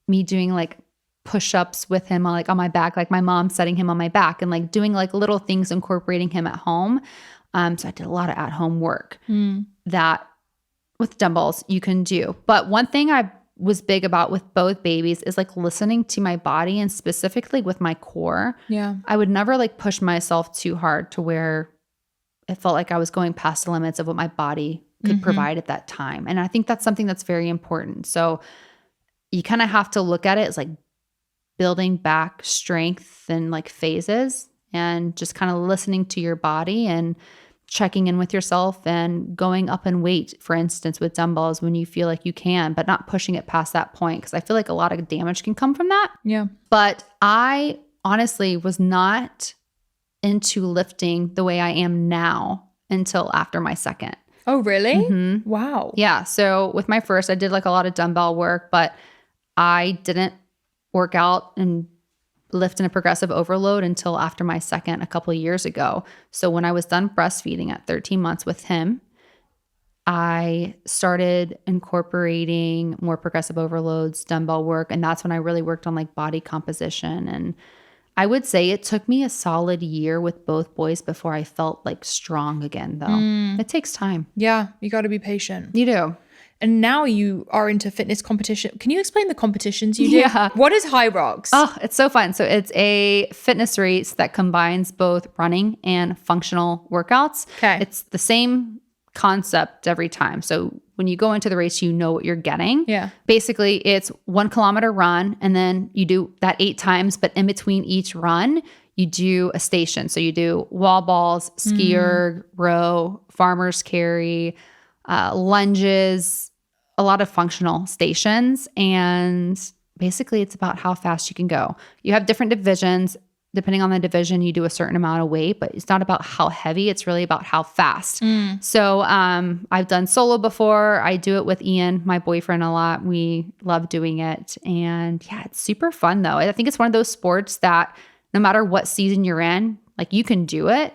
me doing like push-ups with him on my back, like my mom setting him on my back and like doing like little things, incorporating him at home. So I did a lot of at-home work that with dumbbells you can do. But one thing I was big about with both babies is like listening to my body, and specifically with my core. Yeah. I would never like push myself too hard to where it felt like I was going past the limits of what my body could provide at that time. And I think that's something that's very important. So you kind of have to look at it as like building back strength and like phases. and just kind of listening to your body and checking in with yourself and going up in weight, for instance, with dumbbells when you feel like you can, but not pushing it past that point. Cause I feel like a lot of damage can come from that. Yeah. But I honestly was not into lifting the way I am now until after my second. Oh, really? Mm-hmm. Wow. Yeah. So with my first, I did like a lot of dumbbell work, but I didn't work out and lift in a progressive overload until after my second a couple of years ago. So when I was done breastfeeding at 13 months with him, I started incorporating more progressive overloads, dumbbell work. And that's when I really worked on like body composition. And I would say it took me a solid year with both boys before I felt like strong again, though. It takes time. Yeah. You got to be patient. You do. And now you are into fitness competition. Can you explain the competitions you do? Yeah. What is High Rocks? Oh, it's so fun. So it's a fitness race that combines both running and functional workouts. Okay. It's the same concept every time. So when you go into the race, you know what you're getting. Yeah. Basically, it's 1 kilometer run, and then you do that 8 times, but in between each run, you do a station. So you do wall balls, ski erg, row, farmer's carry, lunges, a lot of functional stations. And basically it's about how fast you can go. You have different divisions. Depending on the division, you do a certain amount of weight, but it's not about how heavy. It's really about how fast. So I've done solo before. I do it with Ian, my boyfriend, a lot. We love doing it. And yeah, it's super fun though. I think it's one of those sports that no matter what season you're in, like you can do it.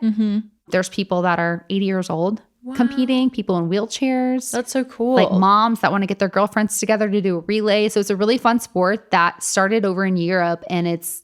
There's people that are 80 years old competing, people in wheelchairs. That's so cool. Like moms that want to get their girlfriends together to do a relay. So it's a really fun sport that started over in Europe, and it's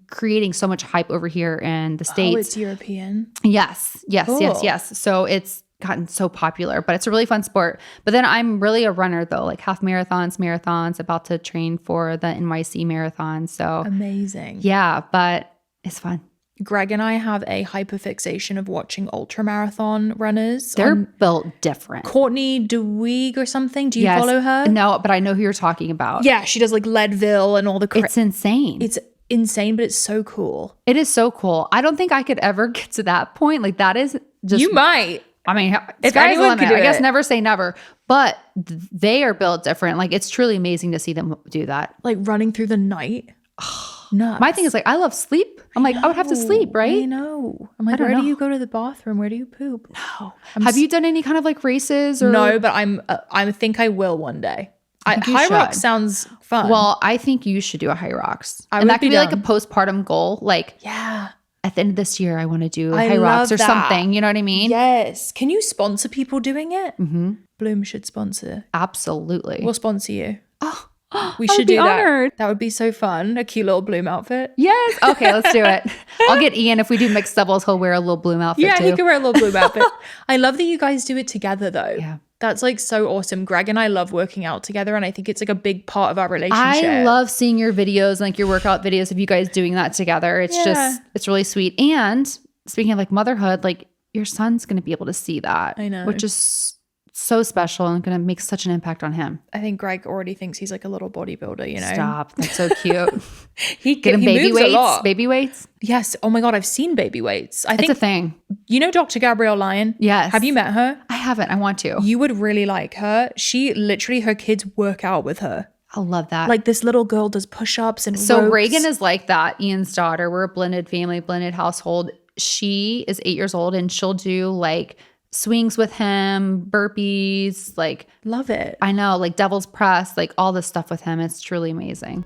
creating so much hype over here in the States. Oh, it's European. Yes. Cool. So it's gotten so popular, but it's a really fun sport. But then I'm really a runner though, like half marathons, about to train for the NYC marathon. So Amazing. yeah, but it's fun. Greg and I have a hyperfixation of watching ultramarathon runners. They're built different. Courtney DeWeeg or something. Do you follow her? No, but I know who you're talking about. Yeah, she does like Leadville and all the It's insane. It's insane, but it's so cool. It is so cool. I don't think I could ever get to that point. Like that is just You might. I mean, If sky's the anyone limit. could do I guess it. never say never, but they are built different. Like it's truly amazing to see them do that. Like running through the night. Nuts. My thing is like, I love sleep. I'm like, I would have to sleep, right? I know. I'm like, don't where know. do you go to the bathroom? Where do you poop? No. Have you done any kind of like races or? No, but I think I will one day. think you High should. Rocks sounds fun. Well, I think you should do a High Rocks. I And would that could be be like a down. postpartum goal. Like yeah. at the end of this year, I want to do a I High Rocks love or that. something. You know what I mean? Yes. Can you sponsor people doing it? Mm-hmm. Bloom should sponsor. Absolutely. We'll sponsor you. Oh, We I should would be do that. honored. That would be so fun. A cute little Bloom outfit. Yes. Okay, let's do it. I'll get Ian. If we do mixed doubles, he'll wear a little Bloom outfit Yeah, too. he can wear a little Bloom outfit. I love that you guys do it together though. Yeah. That's like so awesome. Greg and I love working out together, and I think it's like a big part of our relationship. I love seeing your videos, like your workout videos of you guys doing that together. It's just, it's really sweet. And speaking of like motherhood, like your son's going to be able to see that. I know. Which is so special and going to make such an impact on him. I think Greg already thinks he's like a little bodybuilder, you know? Stop. That's so cute. He Get him he baby moves a weights. lot. Baby weights. Yes. Oh my God, I've seen baby weights. I It's think, a thing. you know Dr. Gabrielle Lyon? Yes. Have you met her? I haven't. I want to. You would really like her. She literally, her kids work out with her. I love that. Like this little girl does push-ups and So ropes. Reagan is like that. Ian's daughter. We're a blended family, blended household. She is 8 years old and she'll do like swings with him, burpees, like Love it. I know, like devil's press, like all this stuff with him. It's truly amazing.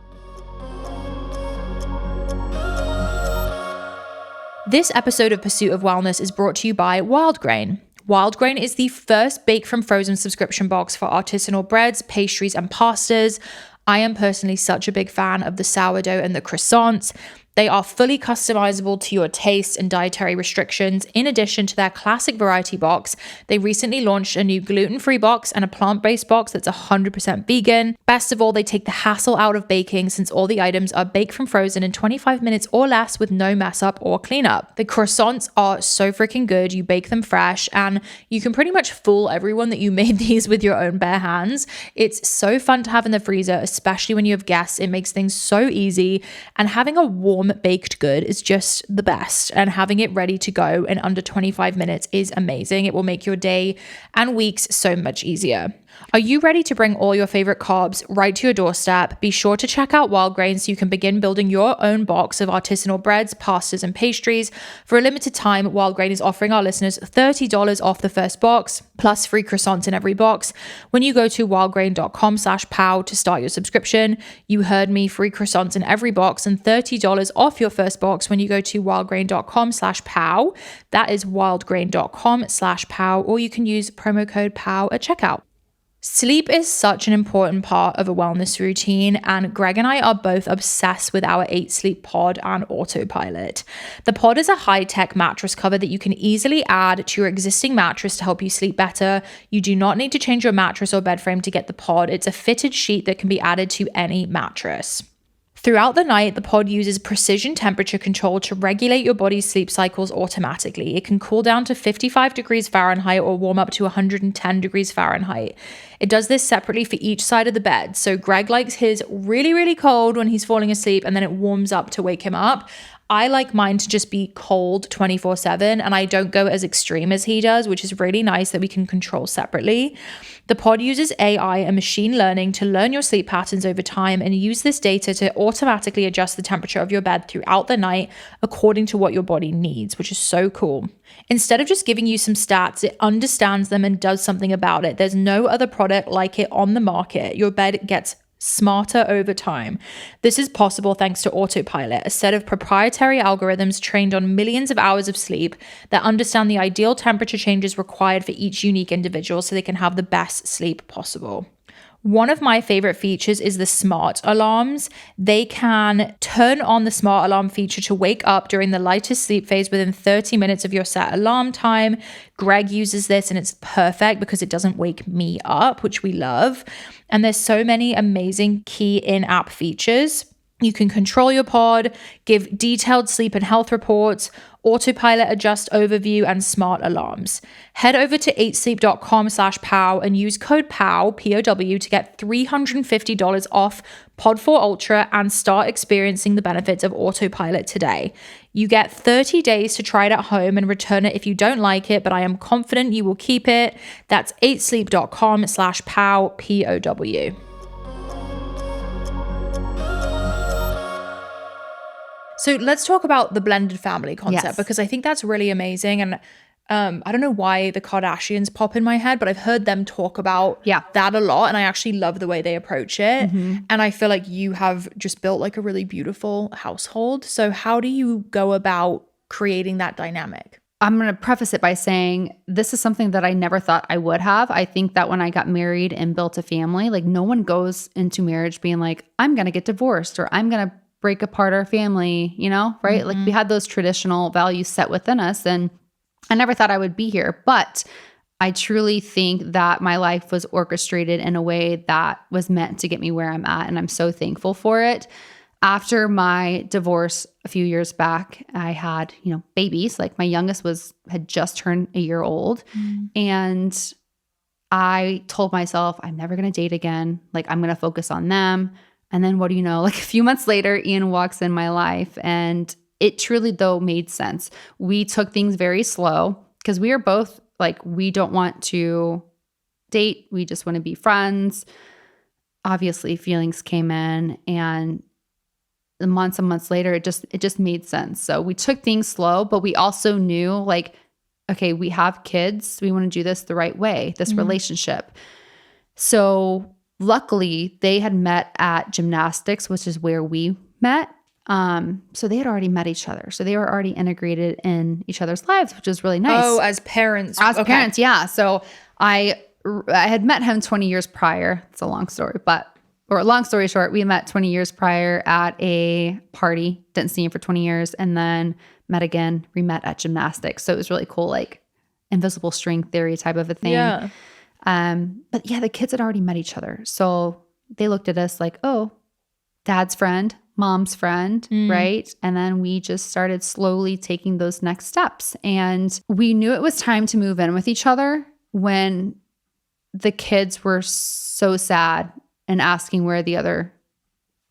This episode of Pursuit of Wellness is brought to you by Wild Grain. Wild Grain is the first bake from frozen subscription box for artisanal breads, pastries, and pastas. I am personally such a big fan of the sourdough and the croissants. They are fully customizable to your taste and dietary restrictions. In addition to their classic variety box, they recently launched a new gluten-free box and a plant-based box that's 100% vegan. Best of all, they take the hassle out of baking since all the items are baked from frozen in 25 minutes or less with no mess up or cleanup. The croissants are so freaking good. You bake them fresh and you can pretty much fool everyone that you made these with your own bare hands. It's so fun to have in the freezer, especially when you have guests. It makes things so easy, and having a warm warm baked good is just the best. And having it ready to go in under 25 minutes is amazing. It will make your day and weeks so much easier. Are you ready to bring all your favorite carbs right to your doorstep? Be sure to check out Wild Grains so you can begin building your own box of artisanal breads, pastas, and pastries. For a limited time, Wild Grain is offering our listeners $30 off the first box, plus free croissants in every box when you go to wildgrain.com/pow to start your subscription. You heard me, free croissants in every box and $30 off your first box when you go to wildgrain.com/pow. That is wildgrain.com/pow, or you can use promo code POW at checkout. Sleep is such an important part of a wellness routine, and Greg and I are both obsessed with our 8 Sleep Pod and Autopilot. The pod is a high-tech mattress cover that you can easily add to your existing mattress to help you sleep better. You do not need to change your mattress or bed frame to get the pod. It's a fitted sheet that can be added to any mattress. Throughout the night, the pod uses precision temperature control to regulate your body's sleep cycles automatically. It can cool down to 55 degrees Fahrenheit or warm up to 110 degrees Fahrenheit. It does this separately for each side of the bed. So Greg likes his really, really cold when he's falling asleep, and then it warms up to wake him up. I like mine to just be cold 24/7, and I don't go as extreme as he does, which is really nice that we can control separately. The pod uses AI and machine learning to learn your sleep patterns over time and use this data to automatically adjust the temperature of your bed throughout the night according to what your body needs, which is so cool. Instead of just giving you some stats, it understands them and does something about it. There's no other product like it on the market. Your bed gets smarter over time. This is possible thanks to Autopilot, a set of proprietary algorithms trained on millions of hours of sleep that understand the ideal temperature changes required for each unique individual so they can have the best sleep possible. One of my favorite features is the smart alarms. They can turn on the smart alarm feature to wake up during the lightest sleep phase within 30 minutes of your set alarm time. Greg uses this and it's perfect because it doesn't wake me up, which we love. And there's so many amazing key in-app features. You can control your pod, give detailed sleep and health reports, Autopilot adjust overview, and smart alarms. Head over to 8sleep.com/pow and use code POW, POW, to get $350 off Pod 4 Ultra and start experiencing the benefits of Autopilot today. You get 30 days to try it at home and return it if you don't like it, but I am confident you will keep it. That's 8sleep.com/pow, POW. So let's talk about the blended family concept, because I think that's really amazing. And I don't know why the Kardashians pop in my head, but I've heard them talk about that a lot. And I actually love the way they approach it. Mm-hmm. And I feel like you have just built like a really beautiful household. So how do you go about creating that dynamic? I'm going to preface it by saying this is something that I never thought I would have. I think that when I got married and built a family, like no one goes into marriage being like, I'm going to get divorced or I'm going to break apart our family, you know, right? Mm-hmm. Like we had those traditional values set within us, and I never thought I would be here, but I truly think that my life was orchestrated in a way that was meant to get me where I'm at, and I'm so thankful for it. After my divorce a few years back, I had, you know, babies. Like my youngest had just turned a year old, and I told myself I'm never going to date again. Like I'm going to focus on them. And then what do you know, like a few months later, Ian walks in my life, and it truly though made sense. We took things very slow because we are both like, we don't want to date. We just want to be friends. Obviously feelings came in, and the months and months later, it just made sense. So we took things slow, but we also knew like, okay, we have kids. We want to do this the right way, this relationship. So luckily, they had met at gymnastics, which is where we met. So they had already met each other. So they were already integrated in each other's lives, which is really nice. Oh, as parents. As parents, yeah. So I had met him 20 years prior. It's a long story, long story short, we met 20 years prior at a party. Didn't see him for 20 years, and then met again, re-met at gymnastics. So it was really cool, like invisible string theory type of a thing. Yeah. But yeah, the kids had already met each other. So they looked at us like, oh, dad's friend, mom's friend, right? And then we just started slowly taking those next steps. And we knew it was time to move in with each other when the kids were so sad and asking where the other,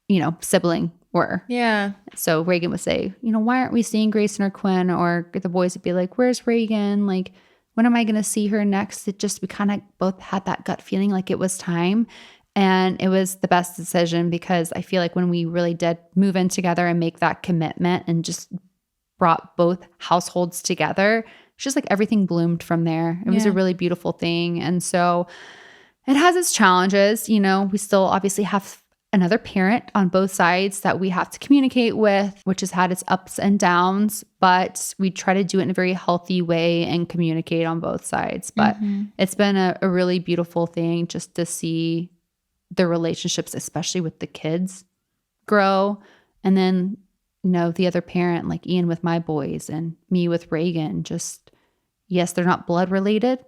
you know, sibling were. Yeah. So Reagan would say, why aren't we seeing Grayson or Quinn? Or the boys would be like, where's Reagan? Like, when am I going to see her next? We kind of both had that gut feeling like it was time. And it was the best decision because I feel like when we really did move in together and make that commitment and just brought both households together, it's just like everything bloomed from there. It was a really beautiful thing. And so it has its challenges. We still obviously have another parent on both sides that we have to communicate with, which has had its ups and downs, but we try to do it in a very healthy way and communicate on both sides. But it's been a really beautiful thing just to see the relationships, especially with the kids, grow. And then, the other parent, like Ian with my boys and me with Reagan, just, yes, they're not blood related,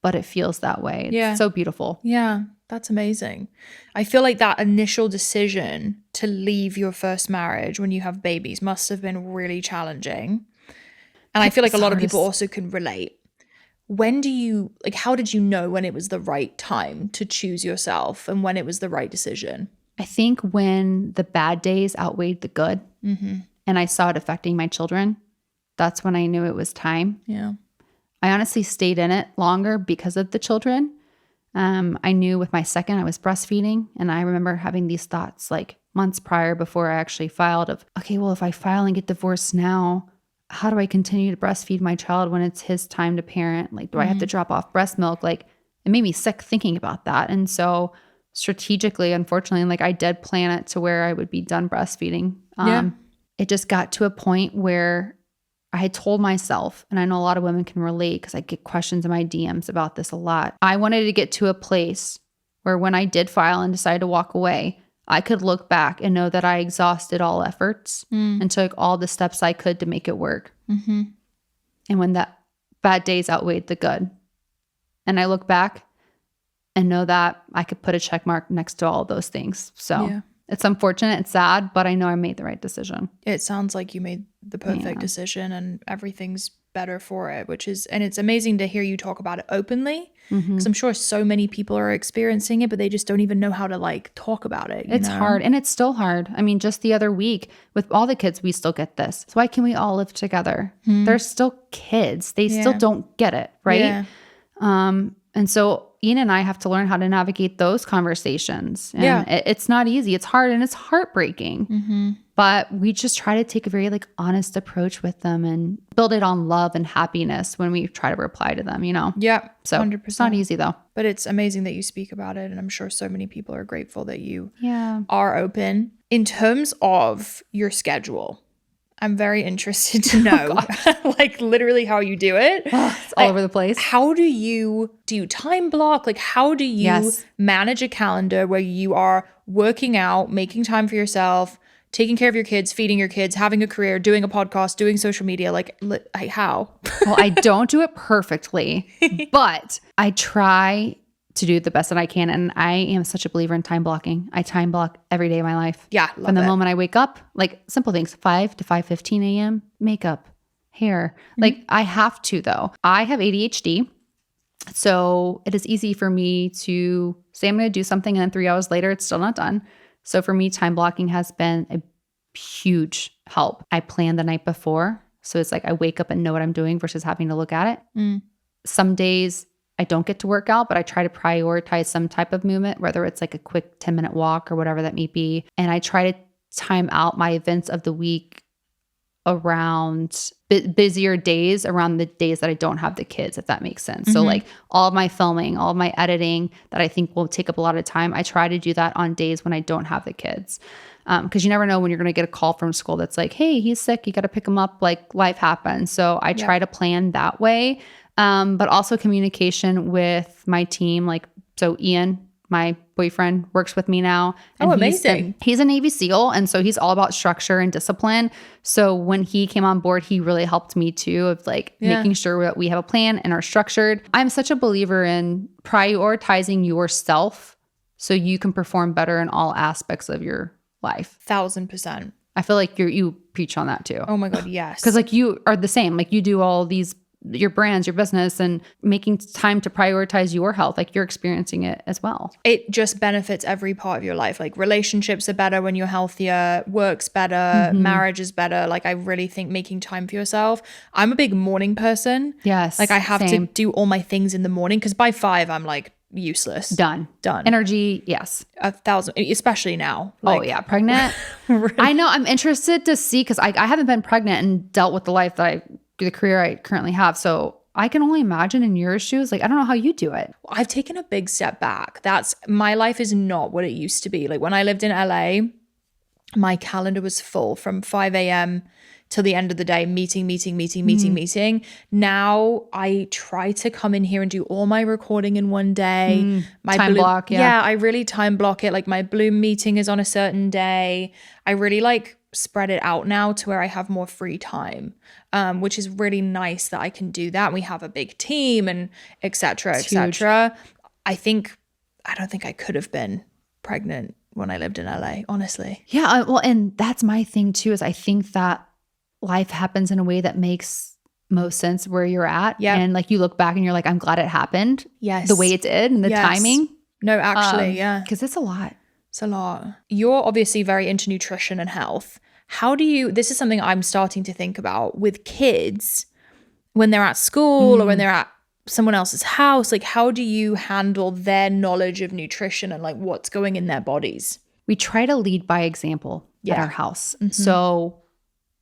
but it feels that way. It's so beautiful. Yeah. That's amazing. I feel like that initial decision to leave your first marriage when you have babies must have been really challenging. And I feel like a lot of people also can relate. How did you know when it was the right time to choose yourself and when it was the right decision? I think when the bad days outweighed the good and I saw it affecting my children, that's when I knew it was time. Yeah. I honestly stayed in it longer because of the children. I knew with my second I was breastfeeding, and I remember having these thoughts like months prior before I actually filed of, okay, well, if I file and get divorced now, how do I continue to breastfeed my child when it's his time to parent? Like, do I have to drop off breast milk? Like, it made me sick thinking about that. And so strategically, unfortunately, like I did plan it to where I would be done breastfeeding. It just got to a point where I had told myself, and I know a lot of women can relate because I get questions in my DMs about this a lot. I wanted to get to a place where when I did file and decide to walk away, I could look back and know that I exhausted all efforts and took all the steps I could to make it work. And when that bad days outweighed the good, and I look back and know that I could put a check mark next to all of those things. So it's unfortunate, it's sad, but I know I made the right decision. It sounds like you made the perfect decision and everything's better for it, and it's amazing to hear you talk about it openly because I'm sure so many people are experiencing it, but they just don't even know how to like talk about it. It's hard, and it's still hard. I mean, just the other week with all the kids, we still get this. So why can we all live together? They're still kids. They still don't get it, right? And so Ian and I have to learn how to navigate those conversations. And it's not easy. It's hard and it's heartbreaking. But we just try to take a very like honest approach with them and build it on love and happiness when we try to reply to them, Yeah. So 100%. It's not easy though. But it's amazing that you speak about it. And I'm sure so many people are grateful that you are open. In terms of your schedule, I'm very interested to know like literally how you do it. It's all over the place. How do you time block? Like how do you manage a calendar where you are working out, making time for yourself, taking care of your kids, feeding your kids, having a career, doing a podcast, doing social media? Like how? Well, I don't do it perfectly, but I try to do the best that I can. And I am such a believer in time blocking. I time block every day of my life. Yeah. From the moment I wake up, like simple things, 5 to 5:15 a.m., makeup, hair. Like I have to though. I have ADHD. So it is easy for me to say I'm going to do something and then 3 hours later, it's still not done. So for me, time blocking has been a huge help. I plan the night before. So it's like I wake up and know what I'm doing versus having to look at it. Some days I don't get to work out, but I try to prioritize some type of movement, whether it's like a quick 10-minute walk or whatever that may be. And I try to time out my events of the week around busier days, around the days that I don't have the kids, if that makes sense. So like all of my filming, all of my editing that I think will take up a lot of time, I try to do that on days when I don't have the kids. Because you never know when you're going to get a call from school that's like, hey, he's sick, you got to pick him up, like life happens. So I try to plan that way. But also communication with my team. Like, so Ian, my boyfriend, works with me now. And amazing. He's a Navy SEAL. And so he's all about structure and discipline. So when he came on board, he really helped me too, of like making sure that we have a plan and are structured. I'm such a believer in prioritizing yourself so you can perform better in all aspects of your life. 1000%. I feel like you preach on that too. Oh my God, yes. Because like you are the same. Like you do all these your brands, your business, and making time to prioritize your health. Like you're experiencing it as well. It just benefits every part of your life. Like relationships are better when you're healthier, work's better, marriage is better. Like I really think making time for yourself. I'm a big morning person. Yes. Like I have to do all my things in the morning because by 5 I'm like useless. Done. Energy. Yes. 1,000, especially now. Like, oh yeah. Pregnant. Really? I know. I'm interested to see, because I haven't been pregnant and dealt with the career I currently have. So I can only imagine in your shoes. Like, I don't know how you do it. I've taken a big step back. My life is not what it used to be. Like when I lived in LA, my calendar was full from 5 a.m. till the end of the day, meeting. Now I try to come in here and do all my recording in one day. My time block, yeah, I really time block it. Like my Bloom meeting is on a certain day. I really like spread it out now to where I have more free time, which is really nice that I can do that. We have a big team and et cetera. I don't think I could have been pregnant when I lived in LA, honestly. Yeah. Well, and that's my thing too, is I think that life happens in a way that makes most sense where you're at. Yeah. And like you look back and you're like, I'm glad it happened. Yes. The way it did and the timing. No, actually, yeah. Because it's a lot. It's a lot. You're obviously very into nutrition and health. This is something I'm starting to think about with kids when they're at school or when they're at someone else's house. Like, how do you handle their knowledge of nutrition and like what's going in their bodies? We try to lead by example at our house. So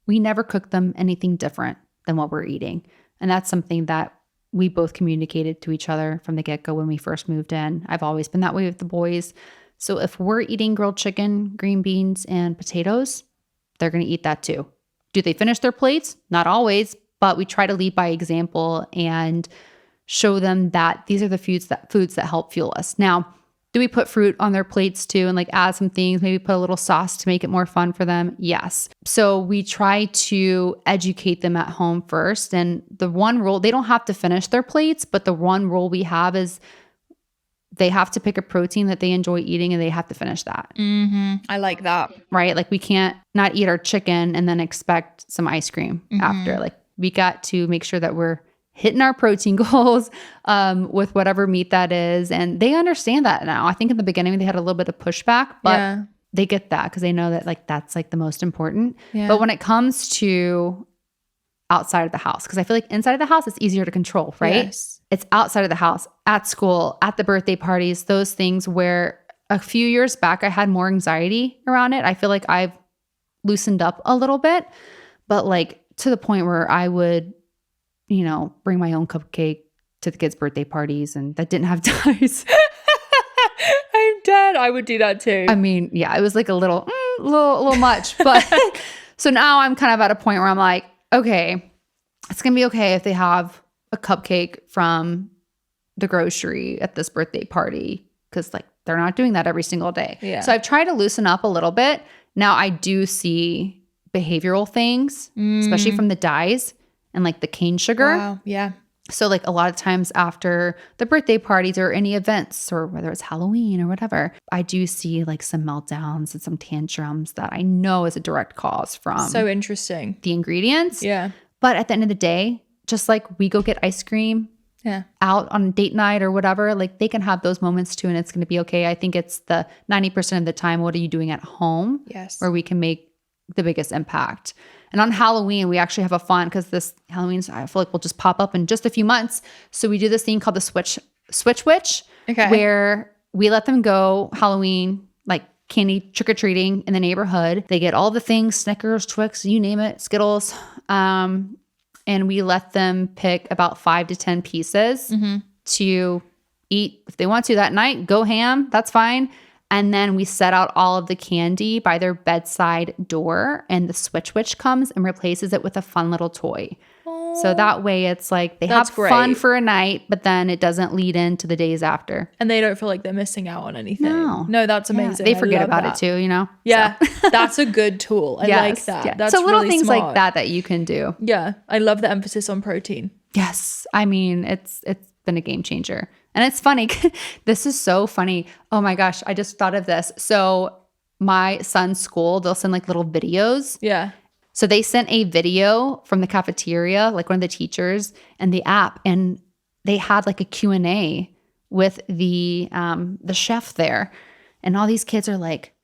we never cook them anything different than what we're eating. And that's something that we both communicated to each other from the get-go when we first moved in. I've always been that way with the boys. So if we're eating grilled chicken, green beans, and potatoes, they're going to eat that too. Do they finish their plates? Not always, but we try to lead by example and show them that these are the foods that help fuel us. Now, do we put fruit on their plates too and like add some things, maybe put a little sauce to make it more fun for them? Yes. So we try to educate them at home first. And the one rule, they don't have to finish their plates, but the one rule we have is they have to pick a protein that they enjoy eating and they have to finish that. I like that. Right? Like we can't not eat our chicken and then expect some ice cream after. Like we got to make sure that we're hitting our protein goals with whatever meat that is. And they understand that now. I think in the beginning they had a little bit of pushback, but they get that because they know that like that's like the most important. Yeah. But when it comes to outside of the house, because I feel like inside of the house it's easier to control, right? Yes. It's outside of the house, at school, at the birthday parties, those things where a few years back I had more anxiety around it. I feel like I've loosened up a little bit, but like to the point where I would, bring my own cupcake to the kids' birthday parties and that didn't have dyes. I'm dead. I would do that too. I mean, yeah, it was like a little much, but so now I'm kind of at a point where I'm like, okay, it's going to be okay if they have a cupcake from the grocery at this birthday party because like they're not doing that every single day. Yeah. So I've tried to loosen up a little bit. Now I do see behavioral things, especially from the dyes and like the cane sugar. Wow. Yeah. So like a lot of times after the birthday parties or any events or whether it's Halloween or whatever, I do see like some meltdowns and some tantrums that I know is a direct cause from so interesting the ingredients. Yeah. But at the end of the day, just like we go get ice cream out on date night or whatever, like they can have those moments too and it's going to be okay. I think it's the 90% of the time, what are you doing at home? Yes. Where we can make the biggest impact. And on Halloween, we actually have a fun because this Halloween, I feel like will just pop up in just a few months. So we do this thing called the Switch Witch, where we let them go Halloween, like candy trick-or-treating in the neighborhood. They get all the things, Snickers, Twix, you name it, Skittles. And we let them pick about 5 to 10 pieces to eat if they want to that night. Go ham, that's fine. And then we set out all of the candy by their bedside door and the Switch Witch comes and replaces it with a fun little toy. Oh, so that way it's like they have fun for a night, but then it doesn't lead into the days after. And they don't feel like they're missing out on anything. No, that's amazing. They forget about it too, Yeah, so. That's a good tool. I like that. Yeah. That's so little really things smart. like that you can do. Yeah, I love the emphasis on protein. Yes. I mean, it's been a game changer. And it's funny. This is so funny. Oh my gosh. I just thought of this. So my son's school, they'll send like little videos. Yeah. So they sent a video from the cafeteria, like one of the teachers and the app, and they had like a Q&A with the chef there. And all these kids are like,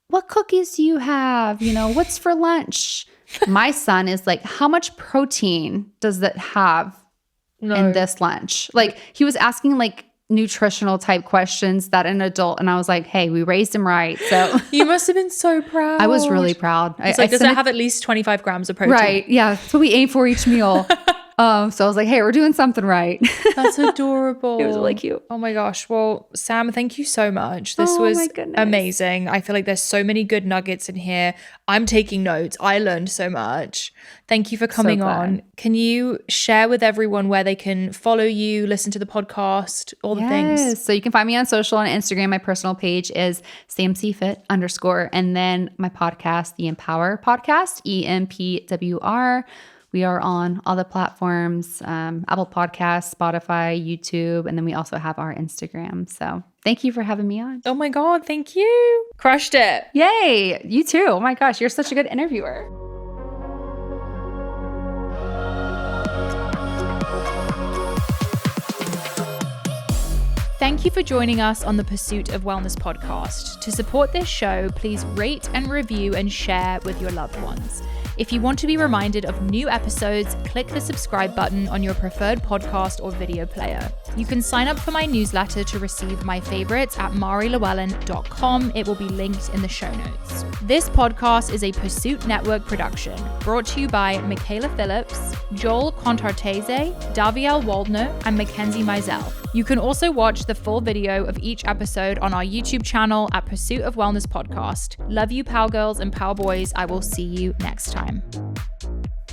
what cookies do you have? You know, what's for lunch? My son is like, how much protein does that have in this lunch? Like he was asking like nutritional type questions that an adult, and I was like, hey, we raised him right. So you must have been so proud. I was really proud. It's like, does it have at least 25 grams of protein? Right. Yeah. That's what we aim for each meal. So I was like, hey, we're doing something right. That's adorable. It was really cute. Oh my gosh. Well, Sam, thank you so much. This was amazing. I feel like there's so many good nuggets in here. I'm taking notes. I learned so much. Thank you for coming on. Can you share with everyone where they can follow you, listen to the podcast, all the things? So you can find me on social, on Instagram. My personal page is SAMCFIT_. And then my podcast, the Empower Podcast, EMPWR. We are on all the platforms, Apple Podcasts, Spotify, YouTube, and then we also have our Instagram. So thank you for having me on. Oh my God, thank you. Crushed it. Yay. You too. Oh my gosh, you're such a good interviewer. Thank you for joining us on the Pursuit of Wellness podcast. To support this show, please rate and review and share with your loved ones. If you want to be reminded of new episodes, click the subscribe button on your preferred podcast or video player. You can sign up for my newsletter to receive my favorites at marilewellen.com. It will be linked in the show notes. This podcast is a Pursuit Network production, brought to you by Michaela Phillips, Joel Contartese, Daviel Waldner, and Mackenzie Mizell. You can also watch the full video of each episode on our YouTube channel at Pursuit of Wellness Podcast. Love you, Power Girls and Power Boys. I will see you next time.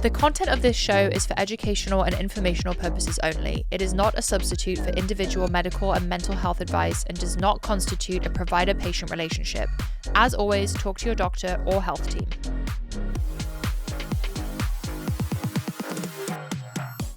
The content of this show is for educational and informational purposes only. It is not a substitute for individual medical and mental health advice and does not constitute a provider-patient relationship. As always, talk to your doctor or health team.